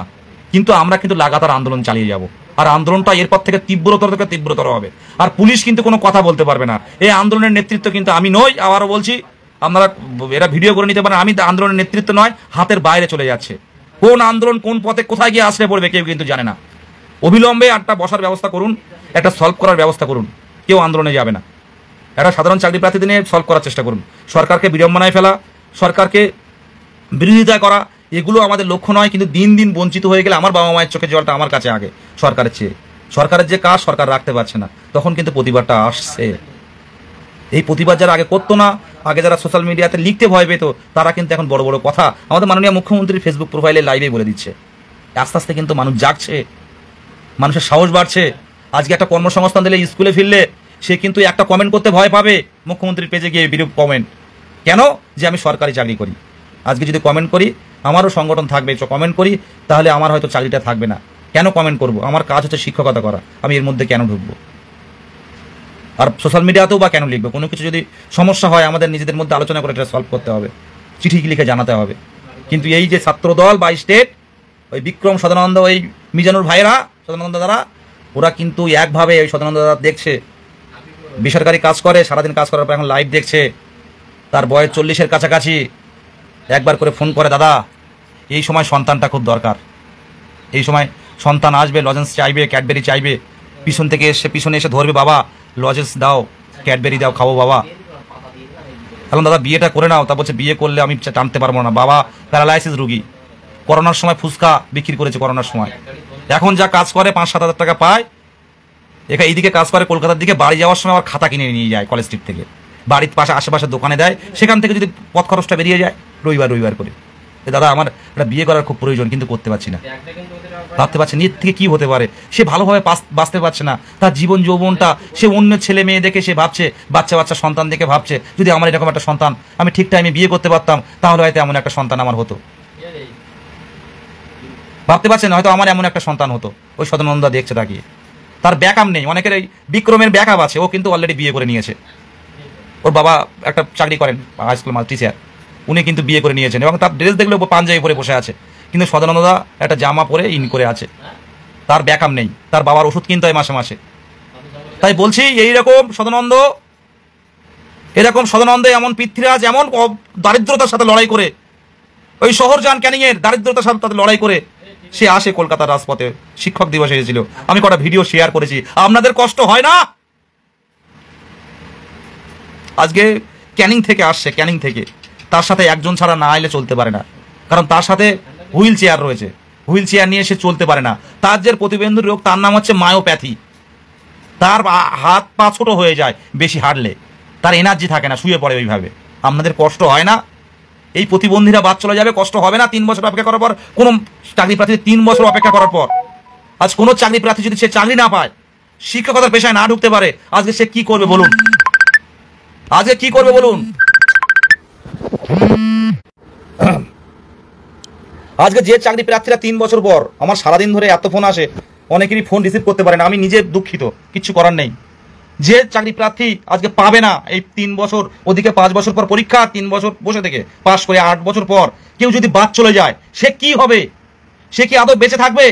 কিন্তু আমরা কিন্তু লাগাতার আন্দোলন চালিয়ে যাব, আর আন্দোলনটা এরপর থেকে তীব্রতর থেকে তীব্রতর হবে। আর পুলিশ কিন্তু কোনো কথা বলতে পারবে না। এই আন্দোলনের নেতৃত্ব কিন্তু আমি নই। আবারও বলছি, আপনারা এরা ভিডিও করে নিতে পারেন, আমি আন্দোলনের নেতৃত্ব নয়, হাতের বাইরে চলে যাচ্ছে। কোন আন্দোলন কোন পথে কোথায় গিয়ে আসলে পড়বে কেউ কিন্তু জানে না। অবিলম্বে একটা বসার ব্যবস্থা করুন, একটা সলভ করার ব্যবস্থা করুন। কেউ আন্দোলনে যাবে না, একটা সাধারণ চাকরি প্রার্থী দিনে সলভ করার চেষ্টা করুন। সরকারকে বিড়ম্বনায় ফেলা, সরকারকে বিরোধিতা করা, এগুলো আমাদের লক্ষ্য নয়। কিন্তু দিন দিন বঞ্চিত হয়ে গেলে আমার বাবা মায়ের চোখে জলটা আমার কাছে আগে সরকারের চেয়ে। সরকারের যে কাজ সরকার রাখতে পারছে না, তখন কিন্তু প্রতিবাদটা আসছে। এই প্রতিবাদ যারা আগে করতো না, আগে যারা সোশ্যাল মিডিয়াতে লিখতে ভয় পেত, তারা কিন্তু এখন বড় বড় কথা আমাদের মাননীয় মুখ্যমন্ত্রীর ফেসবুক প্রোফাইলে লাইভে বলে দিচ্ছে। আস্তে আস্তে কিন্তু মানুষ জাগছে, মানুষের সাহস বাড়ছে। আজকে একটা কর্মসংস্থান দিলে, স্কুলে ফিরলে সে কিন্তু একটা কমেন্ট করতে ভয় পাবে মুখ্যমন্ত্রীর পেজে গিয়ে বিরূপ কমেন্ট। কেন? যে আমি সরকারি চাকরি করি। আজকে যদি কমেন্ট করি, আমারও সংগঠন থাকবে, কমেন্ট করি, তাহলে আমার হয়তো চাকরিটা থাকবে না। কেন কমেন্ট করব? আমার কাজ হচ্ছে শিক্ষকতা করা, আমি এর মধ্যে কেন ঢুকবো? আর সোশ্যাল মিডিয়াতেও বা কেন লিখবো? কোনো কিছু যদি সমস্যা হয়, আমাদের নিজেদের মধ্যে আলোচনা করে এটা সলভ করতে হবে, চিঠি লিখে জানাতে হবে। কিন্তু এই যে ছাত্রদল বা স্টেট, ওই বিক্রম সদানন্দ, ওই মিজানুর ভাইরা, সদানন্দ দ্বারা, ওরা কিন্তু একভাবে ওই সদানন্দ দ্বারা দেখছে, বেসরকারি কাজ করে, সারাদিন কাজ করার পর এখন লাইভ দেখছে। তার বয়স 40-এর কাছাকাছি। একবার করে ফোন করে, দাদা এই সময় সন্তানটা খুব দরকার, এই সময় সন্তান আসবে, লজেন্স চাইবে, ক্যাডবেরি চাইবে, পিছনে এসে ধরবে, বাবা লজেন্স দাও, ক্যাডবেরি দাও, খাবো বাবা। এখন দাদা বিয়েটা করে নাও। তা বলছে বিয়ে করলে আমি টানতে পারবো না, বাবা প্যারালাইসিস রুগী, করোনার সময় ফুচকা বিক্রি করেছে, করোনার সময়। এখন যা কাজ করে 5-7 হাজার টাকা পায়, এইদিকে কাজ করে কলকাতার দিকে, বাড়ি যাওয়ার সময় আবার খাতা কিনে নিয়ে যায় কলেজ স্ট্রিট থেকে, বাড়ির পাশে আশেপাশে দোকানে দেয়, সেখান থেকে যদি পথ খরচটা বেরিয়ে যায় রবিবার করে। দাদা আমার একটা বিয়ে করার খুব প্রয়োজন, কিন্তু করতে পারছি না, ভাবতে পারছি না এর থেকে কি হতে পারে। সে ভালোভাবে বাঁচতে পারছে না, তার জীবন যৌবনটা সে অন্য ছেলে মেয়ে দেখে সে ভাবছে, বাচ্চা সন্তান দেখে ভাবছে, যদি আমার এরকম একটা সন্তান, আমি ঠিক টাইমে বিয়ে করতে পারতাম, তাহলে হয়তো এমন একটা সন্তান আমার হতো। ভাবতে পারছে না, হয়তো আমার এমন একটা সন্তান হতো। ওই সদানন্দা দেখছে তাকিয়ে, তার ব্যাকআপ নেই। অনেকের এই বিক্রমের ব্যাকআপ আছে, ও কিন্তু অলরেডি বিয়ে করে নিয়েছে। ওর বাবা একটা চাকরি করেন, হাই স্কুল টিচার, উনি কিন্তু বিয়ে করে নিয়েছেন, এবং তার ড্রেস দেখলেও পাঞ্জাবি পরে বসে আছে, কিন্তু সদানন্দা একটা জামা পরে ইন করে আছে। তার ব্যাকআপ নেই, তার বাবার ওষুধ কিনতে হয় মাসে মাসে। তাই বলছি, এরকম সদানন্দ, এমন পৃথ্বীরাজ, এমন দারিদ্রতার সাথে লড়াই করে, ওই শহর যান ক্যানিংয়ের দারিদ্রতার সাথে তাদের লড়াই করে সে আসে কলকাতার রাজপথে। শিক্ষক দিবস এসেছিল, আমি কটা ভিডিও শেয়ার করেছি। আপনাদের কষ্ট হয় না? আজকে ক্যানিং থেকে আসছে, ক্যানিং থেকে, তার সাথে একজন ছাড়া না এলে চলতে পারে না, কারণ তার সাথে হুইল চেয়ার রয়েছে, হুইল চেয়ার নিয়ে সে চলতে পারে না। তার যে প্রতিবন্ধী রোগ, তার নাম হচ্ছে মায়োপ্যাথি। তার হাত পা ছোট হয়ে যায় বেশি হাঁটলে, তার এনার্জি থাকে না, শুয়ে পড়ে ওইভাবে। আপনাদের কষ্ট হয় না? এই প্রতিবন্ধীরা বাদ চলে যাবে, কষ্ট হবে না? 3 বছর অপেক্ষা করার পর, কোনো চাকরি প্রার্থী 3 বছর অপেক্ষা করার পর, আজ কোনো চাকরি প্রার্থী যদি সে চাকরি না পায়, শিক্ষকতার পেশায় না ঢুকতে পারে, আজকে সে কি করবে বলুন? আজকে কি করবে বলুন? আজকে যে চাকরি প্রার্থীরা 3 বছর পর, আমার সারাদিন ধরে এত ফোন আসে, অনেকেরই ফোন রিসিভ করতে পারে না, আমি নিজে দুঃখিত, কিচ্ছু করার নেই। যে চাকরি প্রার্থী আজকে পাবে না এই 3 বছর, ওদিকে 5 বছর পর পরীক্ষা, 3 বছর বসে থেকে পাশ করে 8 বছর পর কেউ যদি বাদ চলে যায়, সে কি হবে? সে কি আদৌ বেঁচে থাকবে?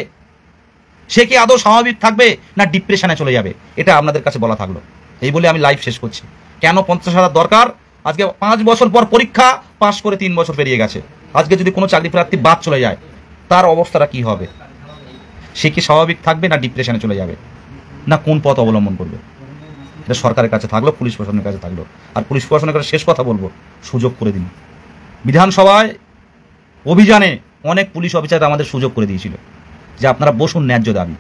সে কি আদৌ স্বাভাবিক থাকবে, না ডিপ্রেশনে চলে যাবে? এটা আপনাদের কাছে বলা থাকলো। এই বলে আমি লাইভ শেষ করছি। কেন 50,000 দরকার? আজকে 5 বছর পর পরীক্ষা পাশ করে 3 বছর পেরিয়ে গেছে। আজকে যদি কোনো চাকরি প্রার্থী বাদ চলে যায়, তার অবস্থাটা কি হবে? সে কি স্বাভাবিক থাকবে, না ডিপ্রেশনে চলে যাবে, না কোন পথ অবলম্বন করবে? এটা সরকারের কাছে থাকলো, পুলিশ প্রশাসনের কাছে থাকলো। আর পুলিশ প্রশাসনের কাছে শেষ কথা বলবো, সুযোগ করে দিন। বিধানসভায় অভিযানে অনেক পুলিশ অফিসার আমাদের সুযোগ করে দিয়েছিল যে আপনারা বসুন, ন্যায্য দাবি।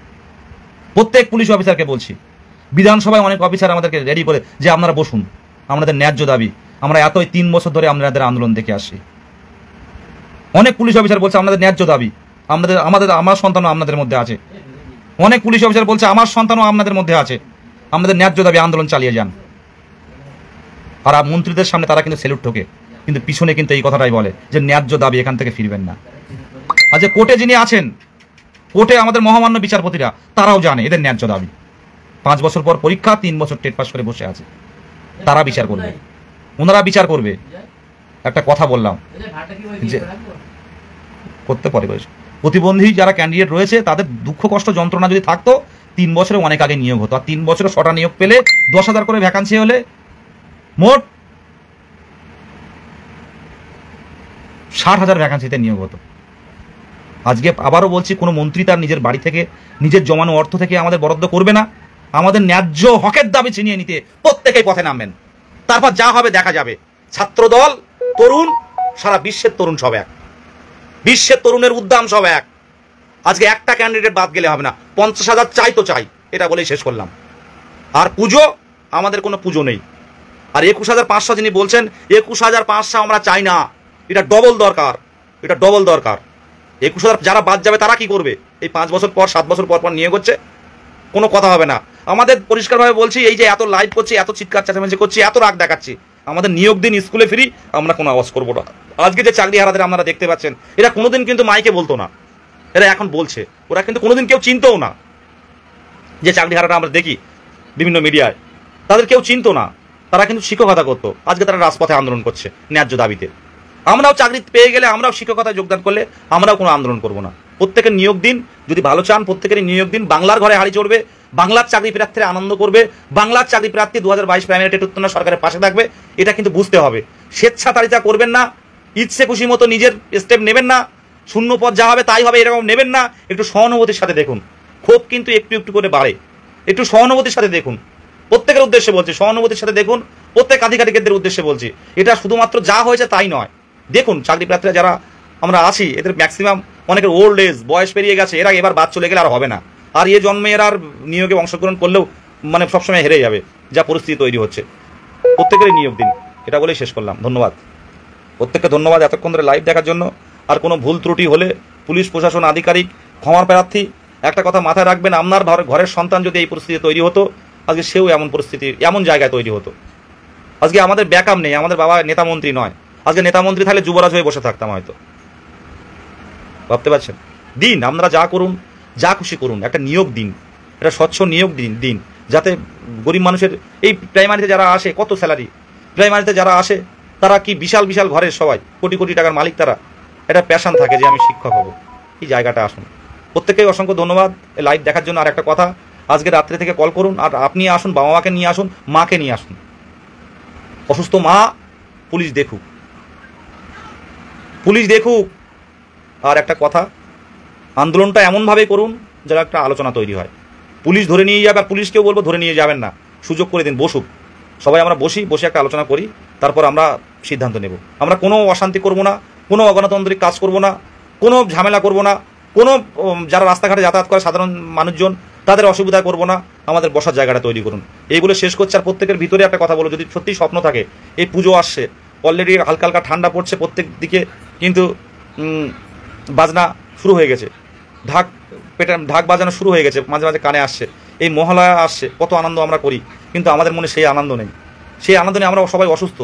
প্রত্যেক পুলিশ অফিসারকে বলছি, বিধানসভায় অনেক অফিসার আমাদেরকে রেডি করে যে আপনারা বসুন, আমাদের ন্যায্য দাবি, আমরা এতই 3 বছর ধরে আপনাদের আন্দোলন দেখে আসছি। অনেক পুলিশ অফিসার বলছে আমাদের ন্যায্য দাবি, আমার সন্তানও আপনাদের মধ্যে আছে। অনেক পুলিশ অফিসার বলছে আমার সন্তানও আপনাদের মধ্যে আছে, আমাদের ন্যায্য দাবি, আন্দোলন চালিয়ে যান। আর মন্ত্রীদের সামনে তারা কিন্তু সেলুট ঠোকে, কিন্তু পিছনে কিন্তু এই কথাটাই বলে যে ন্যায্য দাবি, এখান থেকে ফিরবেন না। আর যে কোর্টে যিনি আছেন, কোর্টে আমাদের মহামান্য বিচারপতিরা, তারাও জানে এদের ন্যায্য দাবি। 5 বছর পর পরীক্ষা, 3 বছর টেট পাস করে বসে আছে, তারা বিচার করবে, ওনারা বিচার করবে। একটা কথা বললাম যে করতে পারে, প্রতিবন্ধী যারা ক্যান্ডিডেট রয়েছে তাদের দুঃখ কষ্ট যন্ত্রণা যদি থাকতো 3 বছরে অনেক আগে নিয়োগ হতো। আর 3 বছরে 6টা নিয়োগ পেলে 10,000 করে ভ্যাকান্সি হলে মোট 60,000 ভ্যাকান্সিতে নিয়োগ হতো। আজকে আবারও বলছি, কোনো মন্ত্রী তার নিজের বাড়ি থেকে, নিজের জমানো অর্থ থেকে আমাদের বরাদ্দ করবে না। আমাদের ন্যায্য হকের দাবি ছিনিয়ে নিতে প্রত্যেকেই পথে নামবেন, তারপর যা হবে দেখা যাবে। ছাত্রদল, তরুণ, সারা বিশ্বের তরুণ সব এক, বিশ্বের তরুণের উদ্যম সব এক। আজকে একটা ক্যান্ডিডেট বাদ গেলে হবে না, 50,000 চাই তো চাই, এটা বলেই শেষ করলাম। আর পুজো, আমাদের কোনো পুজো নেই। আর 21,500 যিনি বলছেন, 21,500 আমরা চাই না, এটা ডবল দরকার, এটা ডবল দরকার। 21,000 যারা বাদ যাবে তারা কি করবে? এই 5 বছর পর, 7 বছর পর পর নিয়োগ হচ্ছে, কোনো কথা হবে না। আমাদের পরিষ্কারভাবে বলছি, এই যে এত লাইভ করছি, এত চিৎকার চেঁচামেচি করছি, এত রাগ দেখাচ্ছি, আমাদের নিয়োগ দিন, স্কুলে ফিরি, আমরা কোনো আওয়াজ করবো না। আজকে যে চাকরি হারাদের আপনারা দেখতে পাচ্ছেন, এরা কোনোদিন কিন্তু মাইকে বলতো না, এরা এখন বলছে। ওরা কিন্তু কোনোদিন কেউ চিনতও না। যে চাকরি হারারা আমরা দেখি বিভিন্ন মিডিয়ায়, তাদের কেউ চিনতো না, তারা কিন্তু শিক্ষকতা করতো। আজকে তারা রাজপথে আন্দোলন করছে ন্যায্য দাবিতে। আমরাও চাকরি পেয়ে গেলে, আমরাও শিক্ষকতায় যোগদান করলে আমরাও কোনো আন্দোলন করবো না। প্রত্যেকের নিয়োগ দিন, যদি ভালো চান প্রত্যেকেরই নিয়োগ দিন। বাংলার ঘরে হাড়ি চড়বে, বাংলার চাকরি প্রার্থীরা আনন্দ করবে, বাংলার চাকরি প্রার্থী 2022 প্রাইমারি টেট উত্তীর্ণ সরকারের পাশে থাকবে, এটা কিন্তু বুঝতে হবে। স্বেচ্ছাচারিতা করবেন না, ইচ্ছে খুশি মতো নিজের স্টেপ নেবেন না, শূন্য পদ যা হবে তাই হবে এরকম নেবেন না। একটু সহানুভূতির সাথে দেখুন, ক্ষোভ কিন্তু একটু একটু করে বাড়ে, একটু সহানুভূতির সাথে দেখুন। প্রত্যেকের উদ্দেশ্যে বলছি, সহানুভূতির সাথে দেখুন, প্রত্যেক আধিকারিকদের উদ্দেশ্যে বলছি। এটা শুধুমাত্র যা হয়েছে তাই নয়। দেখুন চাকরি প্রার্থীরা যারা আমরা আছি, এদের ম্যাক্সিমাম অনেকের ওল্ড এজ, বয়স পেরিয়ে গেছে, এরা এবার বাদ চলে গেলে আর হবে না। আর এ জন্মে এরা আর নিয়োগে অংশগ্রহণ করলেও মানে সবসময় হেরে যাবে, যা পরিস্থিতি তৈরি হচ্ছে। প্রত্যেকেরই নিয়োগ দিন, এটা বলেই শেষ করলাম। ধন্যবাদ প্রত্যেককে, ধন্যবাদ এতক্ষণ ধরে লাইভ দেখার জন্য। আর কোনো ভুল ত্রুটি হলে পুলিশ প্রশাসন, আধিকারিক, ক্ষমার প্রার্থী। একটা কথা মাথায় রাখবেন, আপনার ঘরের সন্তান যদি এই পরিস্থিতি তৈরি হতো, আজকে সেও এমন পরিস্থিতি, এমন জায়গায় তৈরি হতো। আজকে আমাদের ব্যাকআপ নেই, আমাদের বাবা নেতা মন্ত্রী নয়। আজকে নেতা মন্ত্রী তাহলে যুবরাজ হয়ে বসে থাকতাম হয়তো। ভাবতে পারছেন? দিন, আপনারা যা করুন, যা খুশি করুন, একটা নিয়োগ দিন, একটা স্বচ্ছ নিয়োগ দিন, যাতে গরিব মানুষের এই প্রাইমারিতে যারা আসে, কত স্যালারি, প্রাইমারিতে যারা আসে তারা কি বিশাল বিশাল ঘরের সবাই, কোটি কোটি টাকার মালিক, তারা একটা প্যাশন থাকে যে আমি শিক্ষক হব। এই জায়গাটা আসুন। প্রত্যেকেই অসংখ্য ধন্যবাদ লাইভ দেখার জন্য। আর একটা কথা, আজকে রাত্রে থেকে কল করুন, আর আপনি আসুন, বাবা মাকে নিয়ে আসুন, মাকে নিয়ে আসুন। অসুস্থ মা পুলিশ দেখুক, পুলিশ দেখুক। আর একটা কথা, আন্দোলনটা এমনভাবে করুন যেন একটা আলোচনা তৈরি হয়। পুলিশ ধরে নিয়ে যাবে, আর পুলিশকেও বলবো ধরে নিয়ে যাবেন না, সুযোগ করে দিন, বসুক সবাই, আমরা বসে একটা আলোচনা করি, তারপর আমরা সিদ্ধান্ত নেব। আমরা কোনো অশান্তি করব না, কোনো অগণতান্ত্রিক কাজ করব না, কোনো ঝামেলা করব না, কোনো যারা রাস্তাঘাটে যাতায়াত করে সাধারণ মানুষজন তাদের অসুবিধা করব না। আমাদের বসার জায়গাটা তৈরি করুন। এইগুলো শেষ করছে। আর প্রত্যেকের ভিতরে একটা কথা বলো, যদি সত্যি স্বপ্ন থাকে, এই পুজো আসছে, অলরেডি হালকা হালকা ঠান্ডা পড়ছে প্রত্যেক দিকে, কিন্তু বাজনা শুরু হয়ে গেছে, ঢাক বাজানো শুরু হয়ে গেছে, মাঝে মাঝে কানে আসছে। এই মহালয়া আসছে, কত আনন্দ আমরা করি, কিন্তু আমাদের মনে সেই আনন্দ নেই। সেই আনন্দ নেই, আমরা সবাই অসুস্থ।